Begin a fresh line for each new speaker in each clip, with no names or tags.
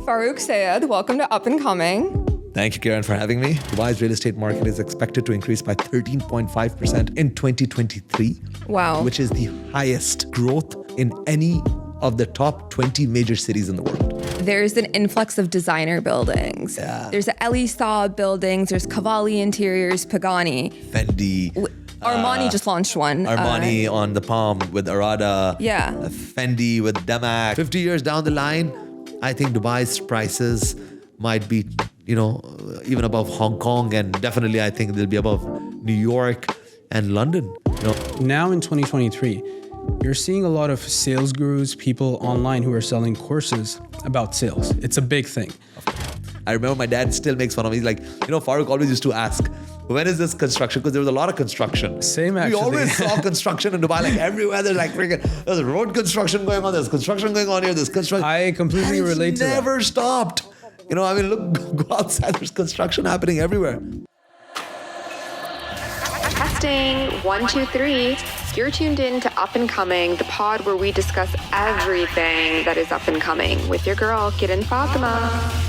Farooq Syed, welcome to Up and Coming.
Thank you, Karen, for having me. Dubai's real estate market is expected to increase by 13.5% in 2023.
Wow.
Which is the highest growth in any of the top 20 major cities in the world.
There's an influx of designer buildings.
Yeah.
There's the Ellie Saab buildings, there's Cavalli Interiors, Pagani.
Fendi.
Armani just launched one.
Armani on the Palm with Arada.
Yeah.
Fendi with Damac. 50 years down the line, I think Dubai's prices might be, even above Hong Kong, and definitely I think they'll be above New York and London.
Now in 2023, you're seeing a lot of sales gurus, people online who are selling courses about sales. It's a big thing.
I remember my dad still makes fun of me. He's like, Farooq always used to ask, when is this construction? Because there was a lot of construction.
Same, actually.
We always saw construction in Dubai, like everywhere. There's like there's road construction going on. There's construction going on here. There's construction.
I completely relate to that.
Never stopped. Look, go outside. There's construction happening everywhere.
Testing 1, 2, 3. You're tuned in to Up and Coming, the pod where we discuss everything that is up and coming with your girl, Kiran Fatima.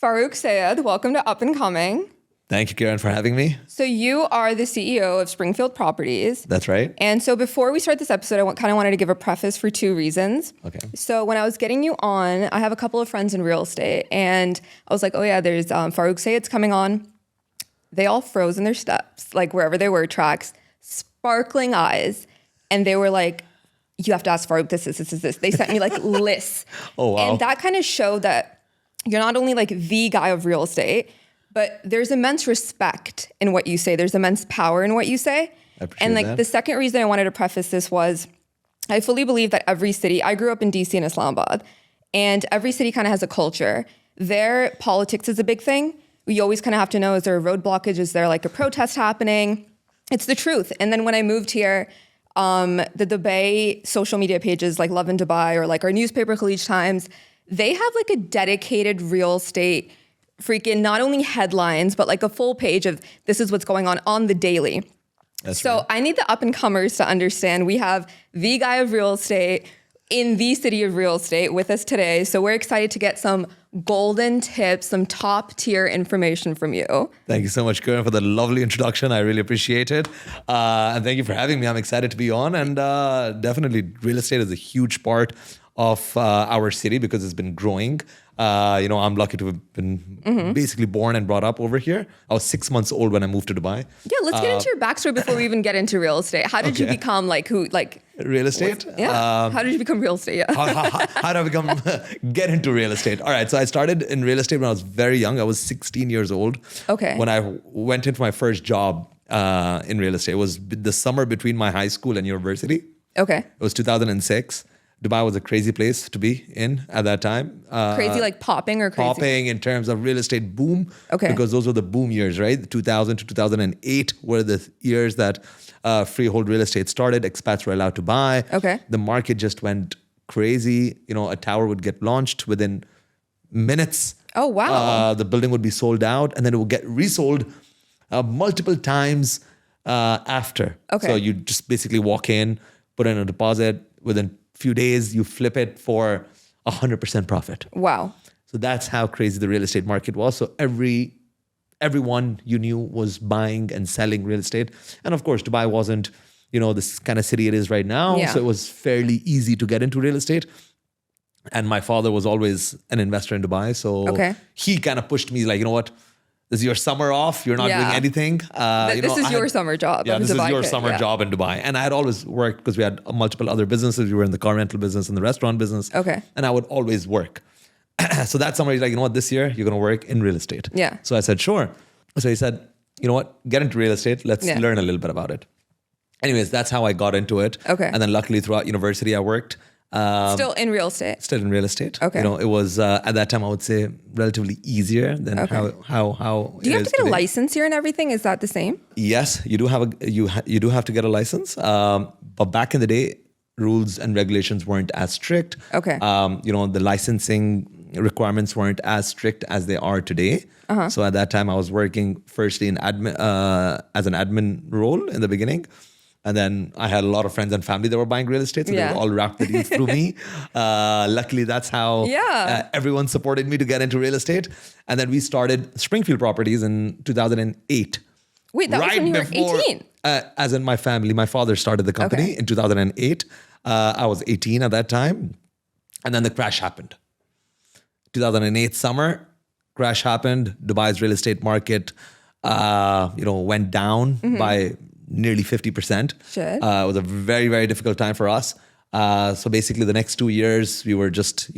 Farooq Syed, welcome to Up and Coming.
Thank you, Karen, for having me.
So you are the CEO of Springfield Properties.
That's right.
And so before we start this episode, I kind of wanted to give a preface for two reasons.
Okay.
So when I was getting you on, I have a couple of friends in real estate, and I was like, oh yeah, there's Farooq Syed's coming on. They all froze in their steps, like wherever they were, tracks, sparkling eyes. And they were like, you have to ask Farooq this. They sent me like lists.
Oh, wow.
And that kind of showed that you're not only like the guy of real estate, but there's immense respect in what you say. There's immense power in what you say.
I appreciate
And like
that.
the second reason I wanted to preface this was I fully believe that every city, I grew up in DC and Islamabad, and every city kind of has a culture. Their politics is a big thing. You always kind of have to know, is there a road blockage? Is there like a protest happening? It's the truth. And then when I moved here, the Dubai social media pages like Love in Dubai or like our newspaper Khalij Times, they have like a dedicated real estate freaking not only headlines, but like a full page of this is what's going on the daily.
That's
so
right.
I need the up and comers to understand we have the guy of real estate in the city of real estate with us today. So we're excited to get some golden tips, some top tier information from you.
Thank you so much, Karen, for the lovely introduction. I really appreciate it. And thank you for having me. I'm excited to be on. And definitely real estate is a huge part of our city because it's been growing. I'm lucky to have been basically born and brought up over here. I was 6 months old when I moved to Dubai.
Yeah, let's get into your backstory before we even get into real estate. How did you become
Real estate?
Yeah. How did you become real estate? Yeah.
How did I get into real estate? All right, so I started in real estate when I was very young. I was 16 years old.
Okay.
When I went into my first job in real estate. It was the summer between my high school and university.
Okay.
It was 2006. Dubai was a crazy place to be in at that time.
Crazy like popping or crazy?
Popping in terms of real estate boom.
Okay.
Because those were the boom years, right? The 2000 to 2008 were the years that freehold real estate started. Expats were allowed to buy.
Okay.
The market just went crazy. A tower would get launched within minutes.
Oh, wow.
The building would be sold out and then it would get resold multiple times after.
Okay.
So you just basically walk in, put in a deposit, within few days, you flip it for 100% profit.
Wow.
So that's how crazy the real estate market was. So everyone you knew was buying and selling real estate. And of course, Dubai wasn't, this kind of city it is right now.
Yeah.
So it was fairly easy to get into real estate. And my father was always an investor in Dubai. So he kind of pushed me like, you know what? This is your summer off. You're not doing anything.
This is your summer job.
Yeah, this is your summer
job.
job in Dubai. And I had always worked because we had multiple other businesses. We were in the car rental business and the restaurant business.
Okay.
And I would always work. So that summer, he's like, you know what? This year, you're going to work in real estate.
Yeah.
So I said, sure. So he said, you know what? Get into real estate. Let's learn a little bit about it. Anyways, that's how I got into it.
Okay.
And then luckily throughout university, I worked.
Still in real estate?
Still in real estate.
Okay.
It was, at that time, I would say, relatively easier than how
Do you have to get
today.
a license here and everything? Is that the same?
Yes, you do have you do have to get a license. But back in the day, rules and regulations weren't as strict.
Okay.
The licensing requirements weren't as strict as they are today. So at that time, I was working firstly in admin as an admin role in the beginning. And then I had a lot of friends and family that were buying real estate. So they
Yeah.
would all wrap the deals through me. Luckily, that's how
Yeah.
everyone supported me to get into real estate. And then we started Springfield Properties in 2008.
Wait, that was when you were 18?
As in my family, my father started the company
Okay.
in 2008. I was 18 at that time. And then the crash happened. 2008 summer, crash happened. Dubai's real estate market, went down by nearly 50%.
Shit.
It was a very, very difficult time for us. So basically the next 2 years, we were just,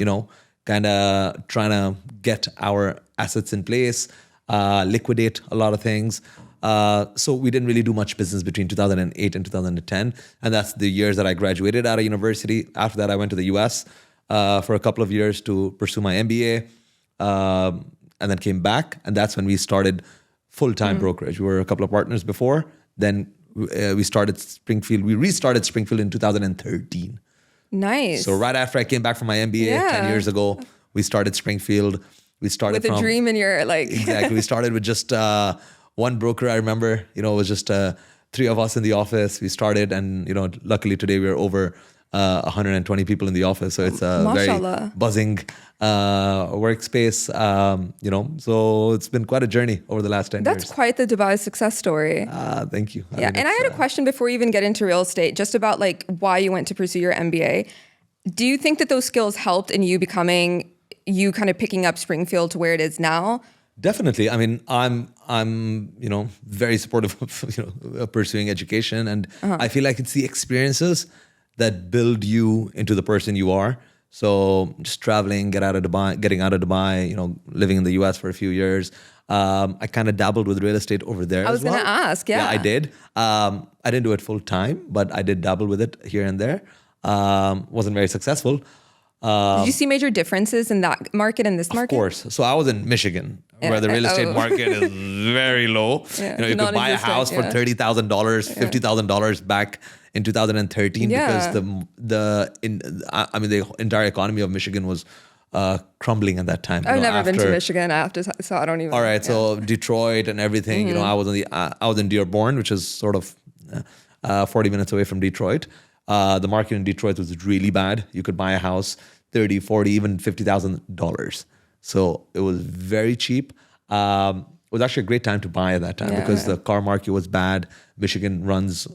kind of trying to get our assets in place, liquidate a lot of things. So we didn't really do much business between 2008 and 2010. And that's the years that I graduated out of university. After that, I went to the US for a couple of years to pursue my MBA, and then came back. And that's when we started full-time brokerage. We were a couple of partners before. Then we started Springfield. We restarted Springfield in 2013.
Nice.
So right after I came back from my MBA
Yeah.
10 years ago, we started Springfield. We started
with a dream in your
Exactly. We started with just one broker. I remember, it was just 3 of us in the office. We started, and luckily today we're over 120 people in the office. So it's a
Mashallah.
very buzzing workspace. So it's been quite a journey over the last 10
That's
years.
quite the Dubai success story.
Thank you.
Yeah, and I had a question before you even get into real estate, just about why you went to pursue your MBA. Do you think that those skills helped in you becoming, you kind of picking up Springfield to where it is now?
Definitely. I mean, I'm very supportive of pursuing education, and I feel like it's the experiences that build you into the person you are. So just traveling, getting out of Dubai, living in the US for a few years. I kind of dabbled with real estate over there.
I was going to ask, yeah.
Yeah, I did. I didn't do it full time, but I did dabble with it here and there. Wasn't very successful.
Did you see major differences in that market and this market?
Of course. So I was in Michigan, where the real estate market is very low.
Yeah,
You could buy a house for $30,000, $50,000 back in 2013 because the entire economy of Michigan was crumbling at that time.
I've never been to Michigan so I don't even.
All right, so Detroit and everything. I was in Dearborn, which is sort of 40 minutes away from Detroit. The market in Detroit was really bad. You could buy a house $30, $40, even $50,000. So it was very cheap. It was actually a great time to buy at that time because the car market was bad. Michigan runs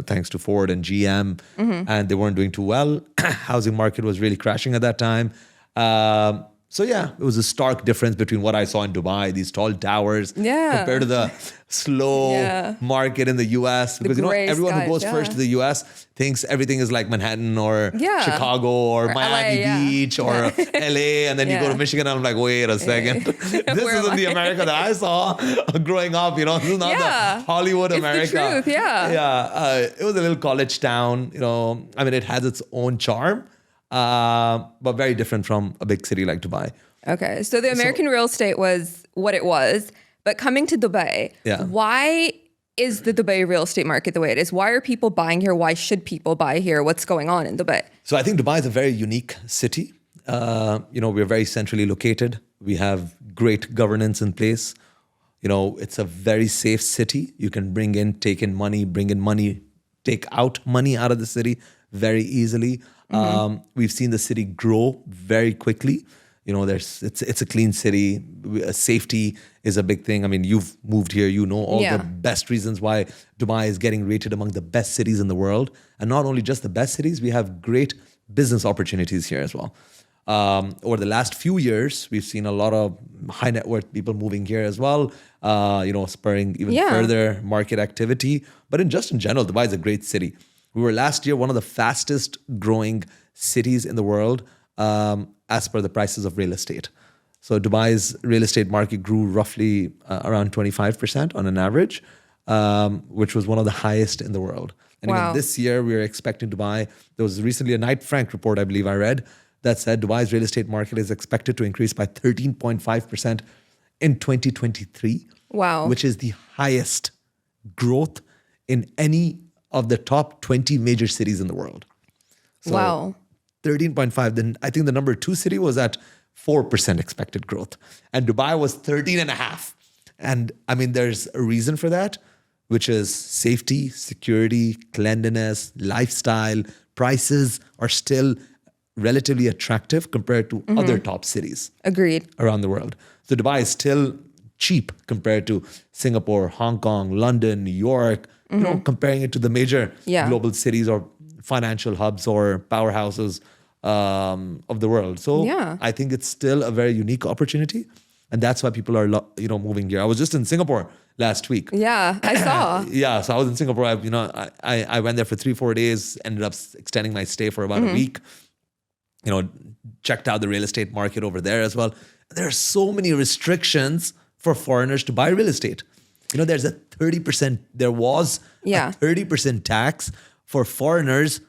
thanks to Ford and GM, and they weren't doing too well. Housing market was really crashing at that time. So yeah, it was a stark difference between what I saw in Dubai, these tall towers, compared to the slow market in the US. Because everyone who goes first to the US thinks everything is like Manhattan or Chicago or Miami Beach or LA. And then you go to Michigan and I'm like, wait a second. This isn't the America that I saw growing up. This is not the Hollywood America.
It's the truth,
It was a little college town. It has its own charm. But very different from a big city like Dubai.
Okay, so the American real estate was what it was, but coming to Dubai, why is the Dubai real estate market the way it is? Why are people buying here? Why should people buy here? What's going on in Dubai?
So I think Dubai is a very unique city. We're very centrally located. We have great governance in place. It's a very safe city. You can bring in, take in money, take out money out of the city very easily. We've seen the city grow very quickly. It's a clean city. Safety is a big thing. I mean, you've moved here. All the best reasons why Dubai is getting rated among the best cities in the world. And not only just the best cities, we have great business opportunities here as well. Over the last few years, we've seen a lot of high net worth people moving here as well, spurring even further market activity. But in general, Dubai is a great city. We were last year one of the fastest growing cities in the world as per the prices of real estate. So Dubai's real estate market grew roughly around 25% on an average, which was one of the highest in the world. And even this year, we are expecting Dubai. There was recently a Knight Frank report, I believe I read, that said Dubai's real estate market is expected to increase by 13.5% in 2023.
Wow.
Which is the highest growth in any of the top 20 major cities in the world. So 13.5. Then I think the number 2 city was at 4% expected growth. And Dubai was 13.5. And I mean, there's a reason for that. which is safety, security, cleanliness, lifestyle. Prices are still relatively attractive compared to other top cities
Agreed.
around the world. So Dubai is still cheap compared to Singapore, Hong Kong, London, New York, comparing it to the major global cities or financial hubs or powerhouses of the world. So I think it's still a very unique opportunity. And that's why people are, moving here. I was just in Singapore last week.
Yeah, I saw.
Yeah, so I was in Singapore. I went there for 3-4 days, ended up extending my stay for about a week. Checked out the real estate market over there as well. There are so many restrictions for foreigners to buy real estate. There's a 30%, there was a 30% tax for foreigners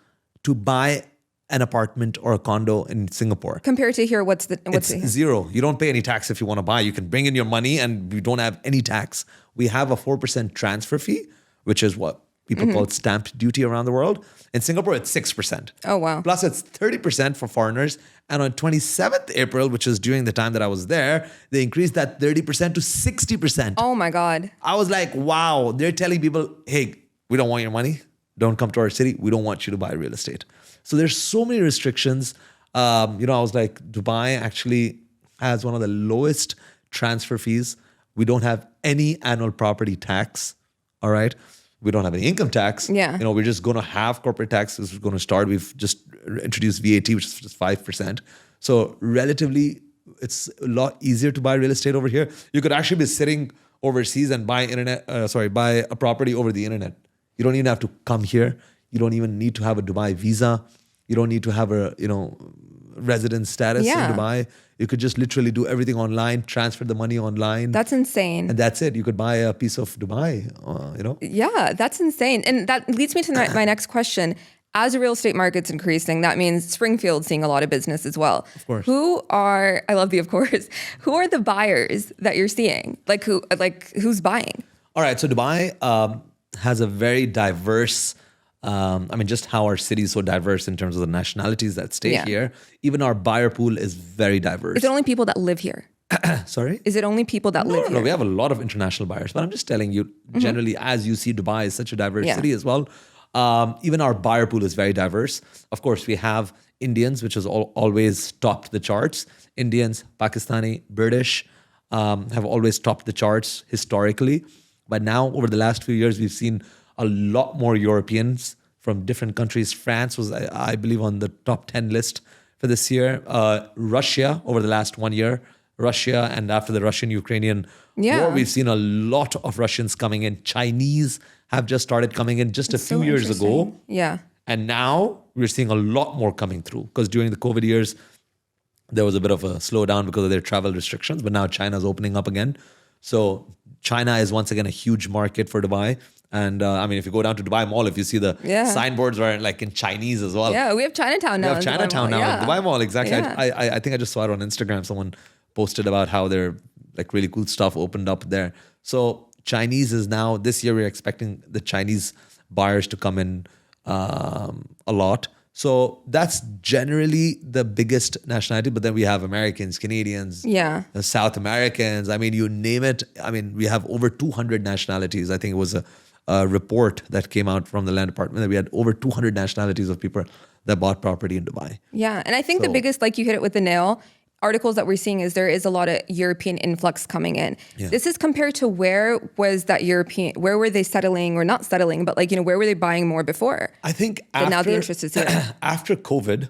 to buy an apartment or a condo in Singapore.
Compared to here, what's
It's zero. You don't pay any tax if you want to buy. You can bring in your money and we don't have any tax. We have a 4% transfer fee, which is what people call stamp duty around the world. In Singapore, it's 6%.
Oh, wow.
Plus, it's 30% for foreigners. And on 27th April, which is during the time that I was there, they increased that 30% to 60%.
Oh, my God.
I was like, wow. They're telling people, hey, we don't want your money. Don't come to our city. We don't want you to buy real estate. So there's so many restrictions. I was like, Dubai actually has one of the lowest transfer fees. We don't have any annual property tax. All right. We don't have any income tax.
Yeah.
We're just going to have corporate taxes. We're going to start. We've just introduced VAT, which is just 5%. So relatively, it's a lot easier to buy real estate over here. You could actually be sitting overseas and buy a property over the internet. You don't even have to come here. You don't even need to have a Dubai visa. You don't need to have a, resident status in Dubai. You could just literally do everything online, transfer the money online.
That's insane.
And that's it. You could buy a piece of Dubai,
Yeah, that's insane. And that leads me to my next question. As the real estate market's increasing, that means Springfield's seeing a lot of business as well.
Of course.
I love the of course, who are the buyers that you're seeing? Who's buying?
All right. So Dubai has a very diverse, just how our city is so diverse in terms of the nationalities that stay here. Even our buyer pool is very diverse.
Is it only people that live here?
Sorry?
Is it only people that live here?
No, we have a lot of international buyers. But I'm just telling you, generally, as you see, Dubai is such a diverse city as well. Even our buyer pool is very diverse. Of course, we have Indians, which has always topped the charts. Indians, Pakistani, British have always topped the charts historically. But now, over the last few years, we've seen a lot more Europeans from different countries. France was, I believe, on the top 10 list for this year. Russia, over the last 1 year, Russia, and after the Russian-Ukrainian war, we've seen a lot of Russians coming in. Chinese have just started coming in just a few years ago.
Yeah.
And now we're seeing a lot more coming through because during the COVID years, there was a bit of a slowdown because of their travel restrictions, but now China's opening up again. So China is once again a huge market for Dubai. And if you go down to Dubai Mall, if you see the signboards are like in Chinese as well.
Yeah, we have Chinatown now.
We have Chinatown now in Dubai Mall, exactly.
Yeah.
I think I just saw it on Instagram. Someone posted about how their like really cool stuff opened up there. So Chinese is now, this year we're expecting the Chinese buyers to come in a lot. So that's generally the biggest nationality. But then we have Americans, Canadians, South Americans. You name it. We have over 200 nationalities. I think it was a report that came out from the land department that we had over 200 nationalities of people that bought property in Dubai.
Yeah. And I think the biggest, like you hit it with the nail, articles that we're seeing is there is a lot of European influx coming in. Yeah. This is compared to where were they settling or not settling, but where were they buying more before?
I think
now the interest is here.
After COVID,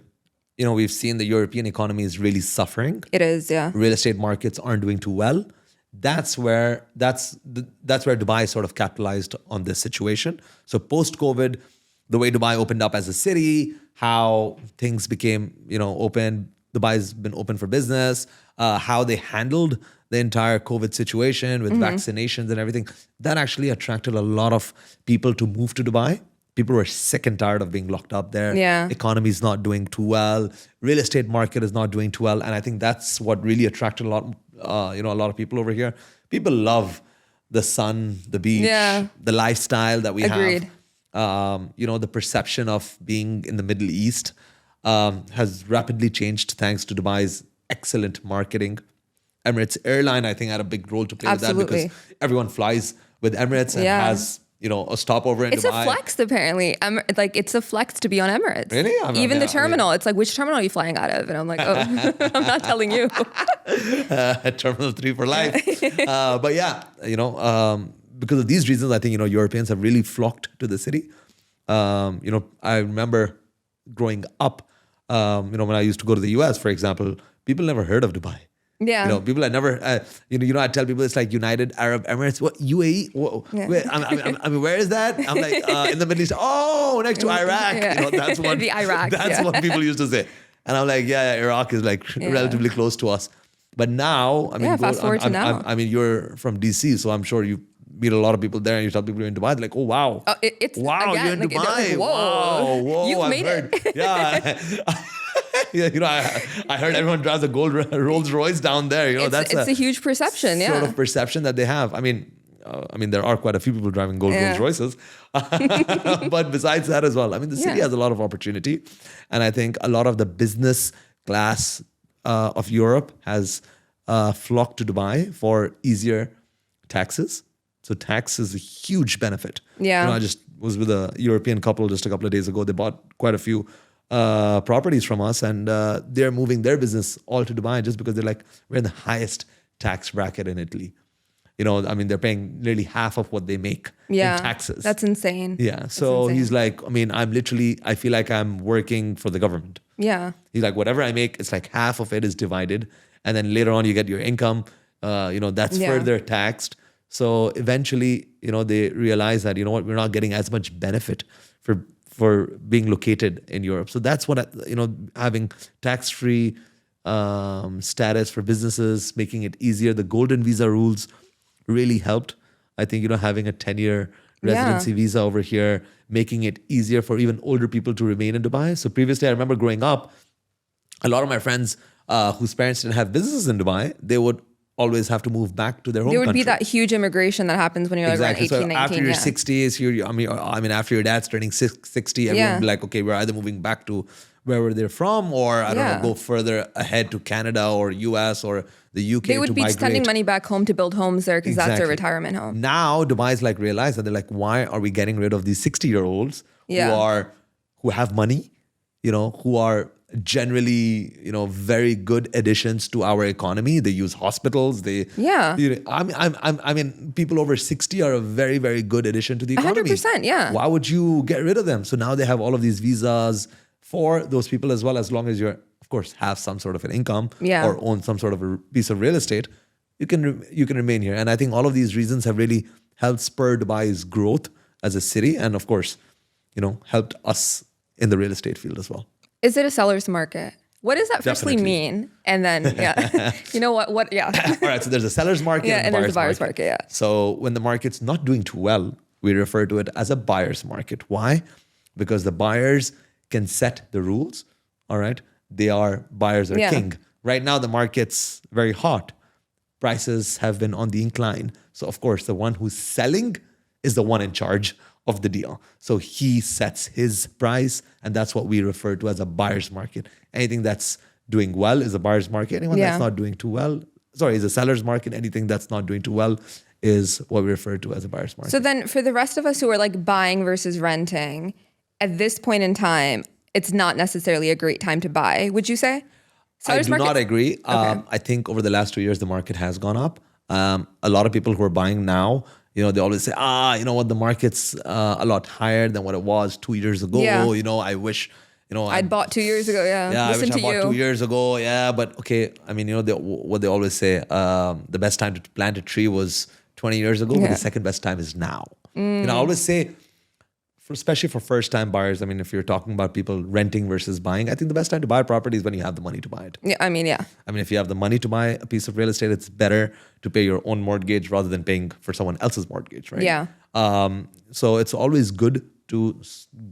we've seen the European economy is really suffering.
It is, yeah.
Real estate markets aren't doing too well. That's where Dubai sort of capitalized on this situation. So post-COVID, the way Dubai opened up as a city, how things became, open. Dubai's been open for business, how they handled the entire COVID situation with vaccinations and everything. That actually attracted a lot of people to move to Dubai. People were sick and tired of being locked up there.
Yeah.
Economy's not doing too well. Real estate market is not doing too well. And I think that's what really attracted a lot of people over here. People love the sun, the beach, the lifestyle that we
Agreed.
have. The perception of being in the Middle East has rapidly changed thanks to Dubai's excellent marketing. Emirates Airline, I think, had a big role to play with that because everyone flies with Emirates and has a stopover in
It's
Dubai.
a flex, apparently. Like, it's a flex to be on Emirates.
Really?
Even the terminal. It's like, which terminal are you flying out of? And I'm like, oh, I'm not telling you.
Terminal 3 for life. But yeah, because of these reasons, I think, Europeans have really flocked to the city. I remember growing up, when I used to go to the US, for example, people never heard of Dubai.
Yeah.
People had never, I tell people it's like United Arab Emirates. What, UAE? Whoa,
Yeah.
wait, I mean, where is that? I'm like, in the Middle East. Oh, next to Iraq.
Yeah.
That's what
The Iraq,
That's
yeah.
what people used to say. And I'm like, yeah, Iraq is like relatively close to us. But now, I mean,
fast forward to now.
I mean, you're from DC, so I'm sure you meet a lot of people there, and you tell people you're in Dubai. They're like, oh wow,
It's
wow,
again,
you're in
like,
Dubai.
whoa, you've
I've
made
heard.
it.
Yeah. Yeah, I heard everyone drives a gold Rolls Royce down there.
It's a huge perception. Yeah.
sort of perception that they have. I mean, there are quite a few people driving gold Rolls Royces, but besides that as well, I mean, the city has a lot of opportunity, and I think a lot of the business class of Europe has flocked to Dubai for easier taxes. So tax is a huge benefit.
Yeah.
I just was with a European couple just a couple of days ago. They bought quite a few properties from us, and they're moving their business all to Dubai just because they're like, we're in the highest tax bracket in Italy. I mean, they're paying nearly half of what they make in taxes.
That's insane.
Yeah. So he's like, I mean, I feel like I'm working for the government.
Yeah.
He's like, whatever I make, it's like half of it is divided. And then later on, you get your income, that's further taxed. So eventually, they realize that, we're not getting as much benefit for being located in Europe. So that's what, having tax-free status for businesses, making it easier. The golden visa rules really helped. I think, having a 10-year residency visa over here, making it easier for even older people to remain in Dubai. So previously, I remember growing up, a lot of my friends whose parents didn't have businesses in Dubai, they would always have to move back to their home
There would
country.
be that huge immigration that happens when you're like around 18,
So
19.
after your 60s, after your dad's turning 60, everyone would be like, okay, we're either moving back to wherever they're from, or I don't know, go further ahead to Canada or US or the UK.
They would be sending money back home to build homes there because that's their retirement home.
Now Dubai's like realized that they're like, why are we getting rid of these 60-year-olds who have money, who are generally, very good additions to our economy. They use hospitals. I mean, people over 60 are a very, very good addition to the economy.
100%, yeah.
Why would you get rid of them? So now they have all of these visas for those people as well, as long as you're, of course, have some sort of an income or own some sort of a piece of real estate, you can remain here. And I think all of these reasons have really helped spur Dubai's growth as a city, and of course, helped us in the real estate field as well.
Is it a seller's market? What does that firstly
Definitely.
mean? And then, what? Yeah.
All right. So there's a seller's market
and there's a buyer's market. Yeah.
So when the market's not doing too well, we refer to it as a buyer's market. Why? Because the buyers can set the rules. All right. Buyers are king. Right now, the market's very hot. Prices have been on the incline. So of course, the one who's selling is the one in charge of the deal. So he sets his price, and that's what we refer to as a buyer's market. Anything that's doing well is a buyer's market. Anyone that's not doing too well, is a seller's market. Anything that's not doing too well is what we refer to as a buyer's market.
So then for the rest of us who are like buying versus renting, at this point in time, it's not necessarily a great time to buy, would you say?
I do not agree. I think over the last 2 years, the market has gone up. A lot of people who are buying now, they always say, the market's a lot higher than what it was 2 years ago.
Yeah.
I wish,
I'd bought 2 years ago. Yeah.
Yeah,
Listen
I wish
to
I bought
you.
2 years ago. Yeah, but okay. I mean, what they always say, the best time to plant a tree was 20 years ago, but the second best time is now. I always say, especially for first-time buyers, I mean, if you're talking about people renting versus buying, I think the best time to buy a property is when you have the money to buy it.
Yeah. I mean,
if you have the money to buy a piece of real estate, it's better to pay your own mortgage rather than paying for someone else's mortgage, right?
Yeah.
So it's always good to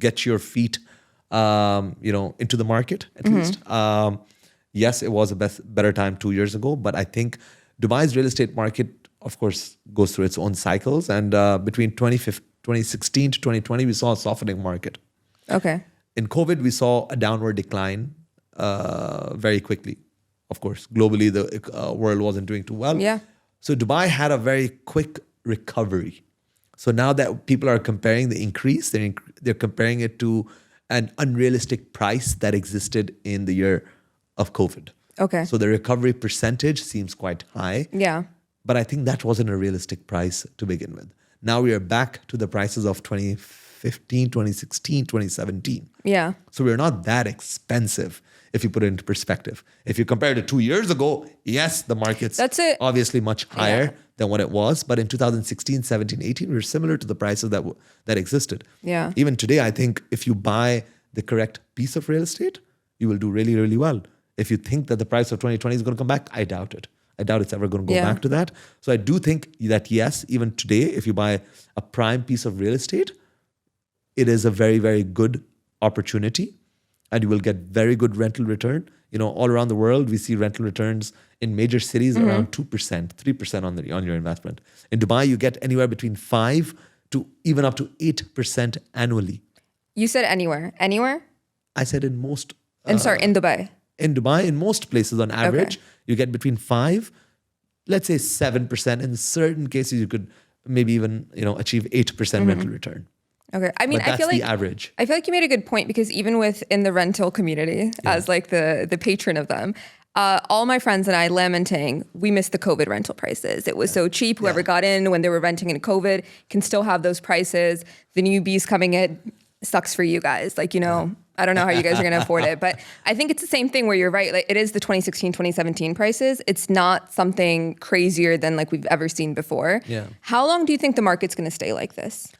get your feet, into the market at least. Yes, it was a better time 2 years ago, but I think Dubai's real estate market, of course, goes through its own cycles. And between 2016 to 2020, we saw a softening market.
Okay.
In COVID, we saw a downward decline very quickly. Of course, globally, the world wasn't doing too well.
Yeah.
So Dubai had a very quick recovery. So now that people are comparing the increase, they're comparing it to an unrealistic price that existed in the year of COVID.
Okay.
So the recovery percentage seems quite high.
Yeah.
But I think that wasn't a realistic price to begin with. Now we are back to the prices of 2015, 2016, 2017.
Yeah.
So we're not that expensive if you put it into perspective. If you compare it to 2 years ago, yes, the market's
That's it.
obviously much higher than what it was. But in 2016, 17, 18, we were similar to the prices that existed.
Yeah.
Even today, I think if you buy the correct piece of real estate, you will do really, really well. If you think that the price of 2020 is going to come back, I doubt it. I doubt it's ever going to go back to that. So I do think that, yes, even today, if you buy a prime piece of real estate, it is a very, very good opportunity and you will get very good rental return. You know, all around the world, we see rental returns in major cities around 2%, 3% on your investment. In Dubai, you get anywhere between 5 to even up to 8% annually.
You said anywhere. Anywhere?
I said in most...
And sorry, in Dubai.
In Dubai, in most places on average, you get between 5, let's say 7%. In certain cases, you could maybe even, achieve 8% rental return.
Okay. I mean,
But that's
I feel like
the average.
I feel like you made a good point because even within the rental community, as like the patron of them, all my friends and I lamenting, we missed the COVID rental prices. It was so cheap. Whoever got in when they were renting in COVID can still have those prices. The newbies coming in sucks for you guys. Like, I don't know how you guys are going to afford it, but I think it's the same thing where you're right. Like it is the 2016, 2017 prices. It's not something crazier than like we've ever seen before.
Yeah.
How long do you think the market's going to stay like this?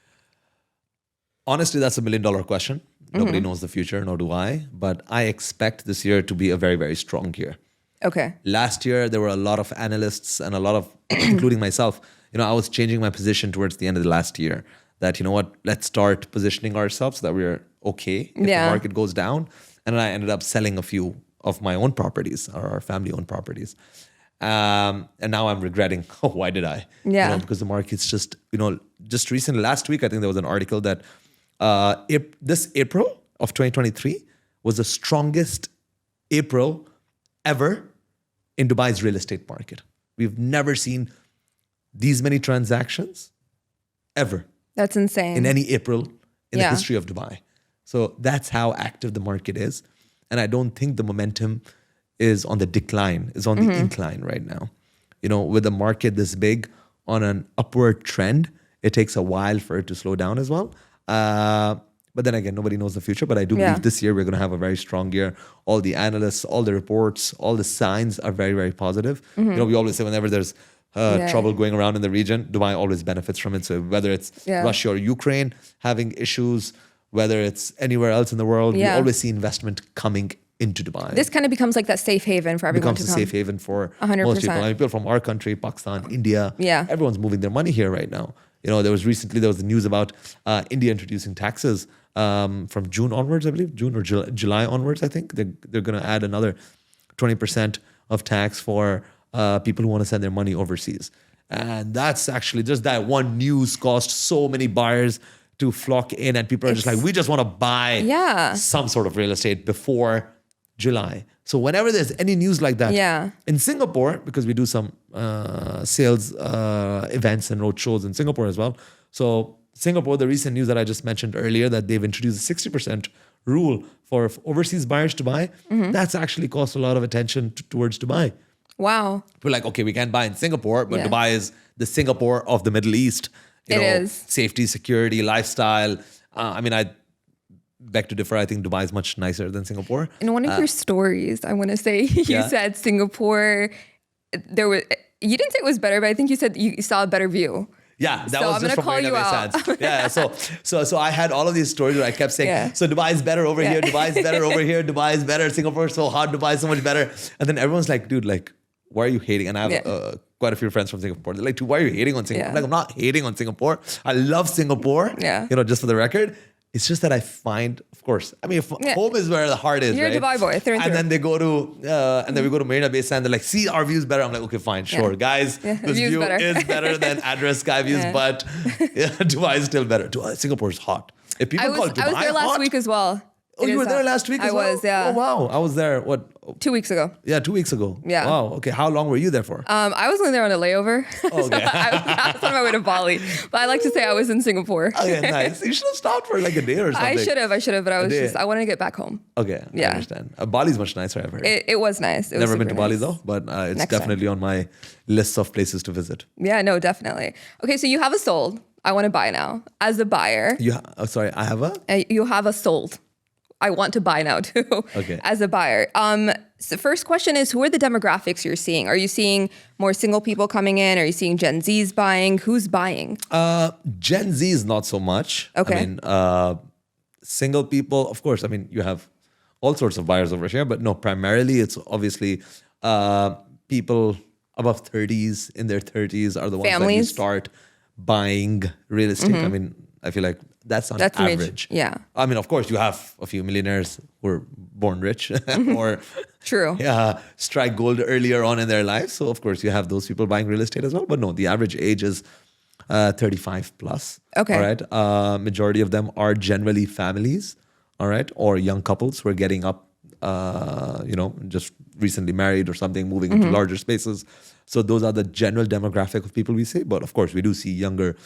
Honestly, that's $1 million question. Nobody knows the future, nor do I. But I expect this year to be a very, very strong year.
Okay.
Last year, there were a lot of analysts and a lot of, including myself, I was changing my position towards the end of the last year that, let's start positioning ourselves so that we're okay if the market goes down. And then I ended up selling a few of my own properties or our family-owned properties. And now I'm regretting, why did I?
Yeah.
Because the market's just, just recently, last week, I think there was an article that this April of 2023 was the strongest April ever in Dubai's real estate market. We've never seen these many transactions ever.
That's insane.
In any April in the history of Dubai. So that's how active the market is. And I don't think the momentum is on the decline, is on the incline right now. With a market this big on an upward trend, it takes a while for it to slow down as well. But then again, nobody knows the future. But I do believe this year we're going to have a very strong year. All the analysts, all the reports, all the signs are very, very positive. We always say whenever there's trouble going around in the region, Dubai always benefits from it. So whether it's Russia or Ukraine having issues, whether it's anywhere else in the world, we always see investment coming into Dubai.
This kind of becomes like that safe haven for everyone
becomes
to
a
come.
safe haven for
100%.
most people. I mean, people from our country, Pakistan, India, everyone's moving their money here right now. There was the news about India introducing taxes from June onwards, I believe, June or July onwards, I think. They're going to add another 20% of tax for people who want to send their money overseas. And that's actually just that one news caused so many buyers to flock in, and people are just like, we just want to buy some sort of real estate before July. So whenever there's any news like that, in Singapore, because we do some sales events and road shows in Singapore as well. So Singapore, the recent news that I just mentioned earlier, that they've introduced a 60% rule for overseas buyers to buy, that's actually caused a lot of attention towards Dubai.
Wow.
We're like, okay, we can't buy in Singapore, but Dubai is the Singapore of the Middle East.
It is.
Safety, security, lifestyle. I beg to differ. I think Dubai is much nicer than Singapore.
In one of your stories, I want to say you said Singapore, you didn't say it was better, but I think you said you saw a better view.
Yeah, that
So
was
I'm
just
gonna
from
call you out.
Sands. Yeah, so I had all of these stories where I kept saying, so Dubai is better over here, Dubai is better over here, Dubai is better, Singapore is so hot, Dubai is so much better. And then everyone's like, dude, like, why are you hating? And I have quite a few friends from Singapore. They're like, dude, why are you hating on Singapore? I'm like, I'm not hating on Singapore. I love Singapore.
Yeah.
Just for the record. It's just that I find, of course, home is where the heart is,
You're
right?
a Dubai boy, through and through.
Then they go to, and then we go to Marina Bay Sands. They're like, see, our view's better. I'm like, okay, fine, sure. Guys, this view is better than address sky views, but Dubai is still better. Singapore is hot. If people call Dubai
I was there last
hot,
week as well.
Oh,
It
you
is
were there
hot.
last week
I
as well?
was, yeah.
Oh, wow. I was there,
2 weeks ago.
Yeah, 2 weeks ago.
Yeah.
Wow. Okay. How long were you there for?
I was only there on a layover.
Okay.
I was on my way to Bali, but I like to say I was in Singapore.
Okay, nice. You should have stopped for like a day or something.
I should have, but
day.
I wanted to get back home.
Okay, I
Yeah.
understand. Bali's much nicer, I've heard.
It was nice. It was
Never been to
super
Bali
nice.
though, but it's
Next time.
definitely on my list of places to visit.
Yeah, no, definitely. Okay, so you have a sold. I want to buy now. As a buyer,
Sorry, I have a.
you have a sold. I want to buy now too.
Okay.
As a buyer. So first question is, who are the demographics you're seeing? Are you seeing more single people coming in? Are you seeing Gen Zs buying? Who's buying?
Gen Z is not so much.
Okay.
I mean, single people, of course. I mean, you have all sorts of buyers over here, but no, primarily it's obviously people above 30s, in their 30s are the ones that you
Families.
start buying real estate. I mean, I feel like that's on
That's
average.
yeah.
I mean, of course, you have a few millionaires who were born rich or
True.
strike gold earlier on in their life. So, of course, you have those people buying real estate as well. But no, the average age is 35 plus.
Okay.
All right. Majority of them are generally families. All right. Or young couples who are getting up, just recently married or something, moving into larger spaces. So those are the general demographic of people we see. But of course, we do see younger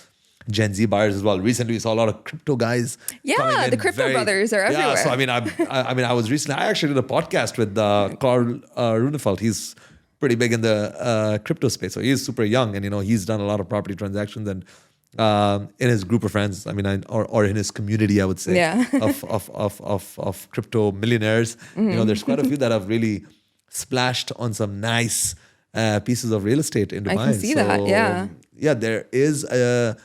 Gen Z buyers as well. Recently, we saw a lot of crypto guys.
Yeah,
coming in
the crypto brothers are everywhere.
Yeah, so I was recently. I actually did a podcast with Carl Runefeld. He's pretty big in the crypto space. So he's super young, and he's done a lot of property transactions. And in his group of friends, or in his community, I would say,
Yeah.
of crypto millionaires. There's quite a few that have really splashed on some nice pieces of real estate in Dubai.
I can see that, yeah.
Yeah, there is a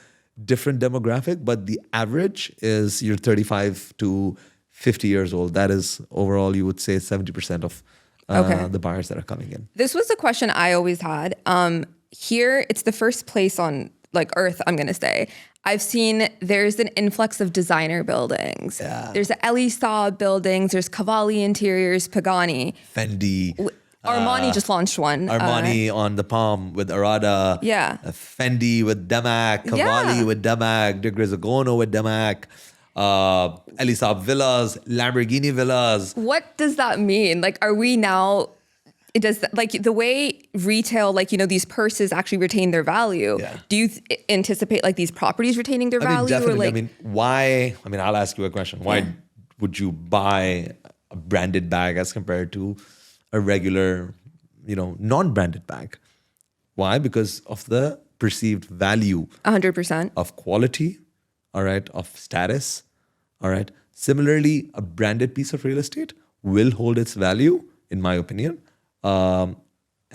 different demographic, but the average is you're 35 to 50 years old. That is overall, you would say 70% of the buyers that are coming in.
This was a question I always had. Here, it's the first place on Earth, I'm going to say. I've seen there's an influx of designer buildings.
Yeah.
There's the Elie Saab buildings. There's Cavalli Interiors, Pagani.
Fendi.
Armani just launched one.
Armani on the Palm with Arada.
Yeah.
Fendi with Damac. Cavalli
Yeah.
with Damac. De Grisagono with Damac. Elie Saab villas. Lamborghini villas.
What does that mean? Are we now... It does the way retail, these purses actually retain their value.
Yeah.
Do you anticipate these properties retaining their value?
Definitely. Why? I'll ask you a question. Why would you buy a branded bag as compared to a regular, non-branded bag? Why? Because of the perceived value
100%.
of quality, all right, of status, all right. Similarly, a branded piece of real estate will hold its value, in my opinion, and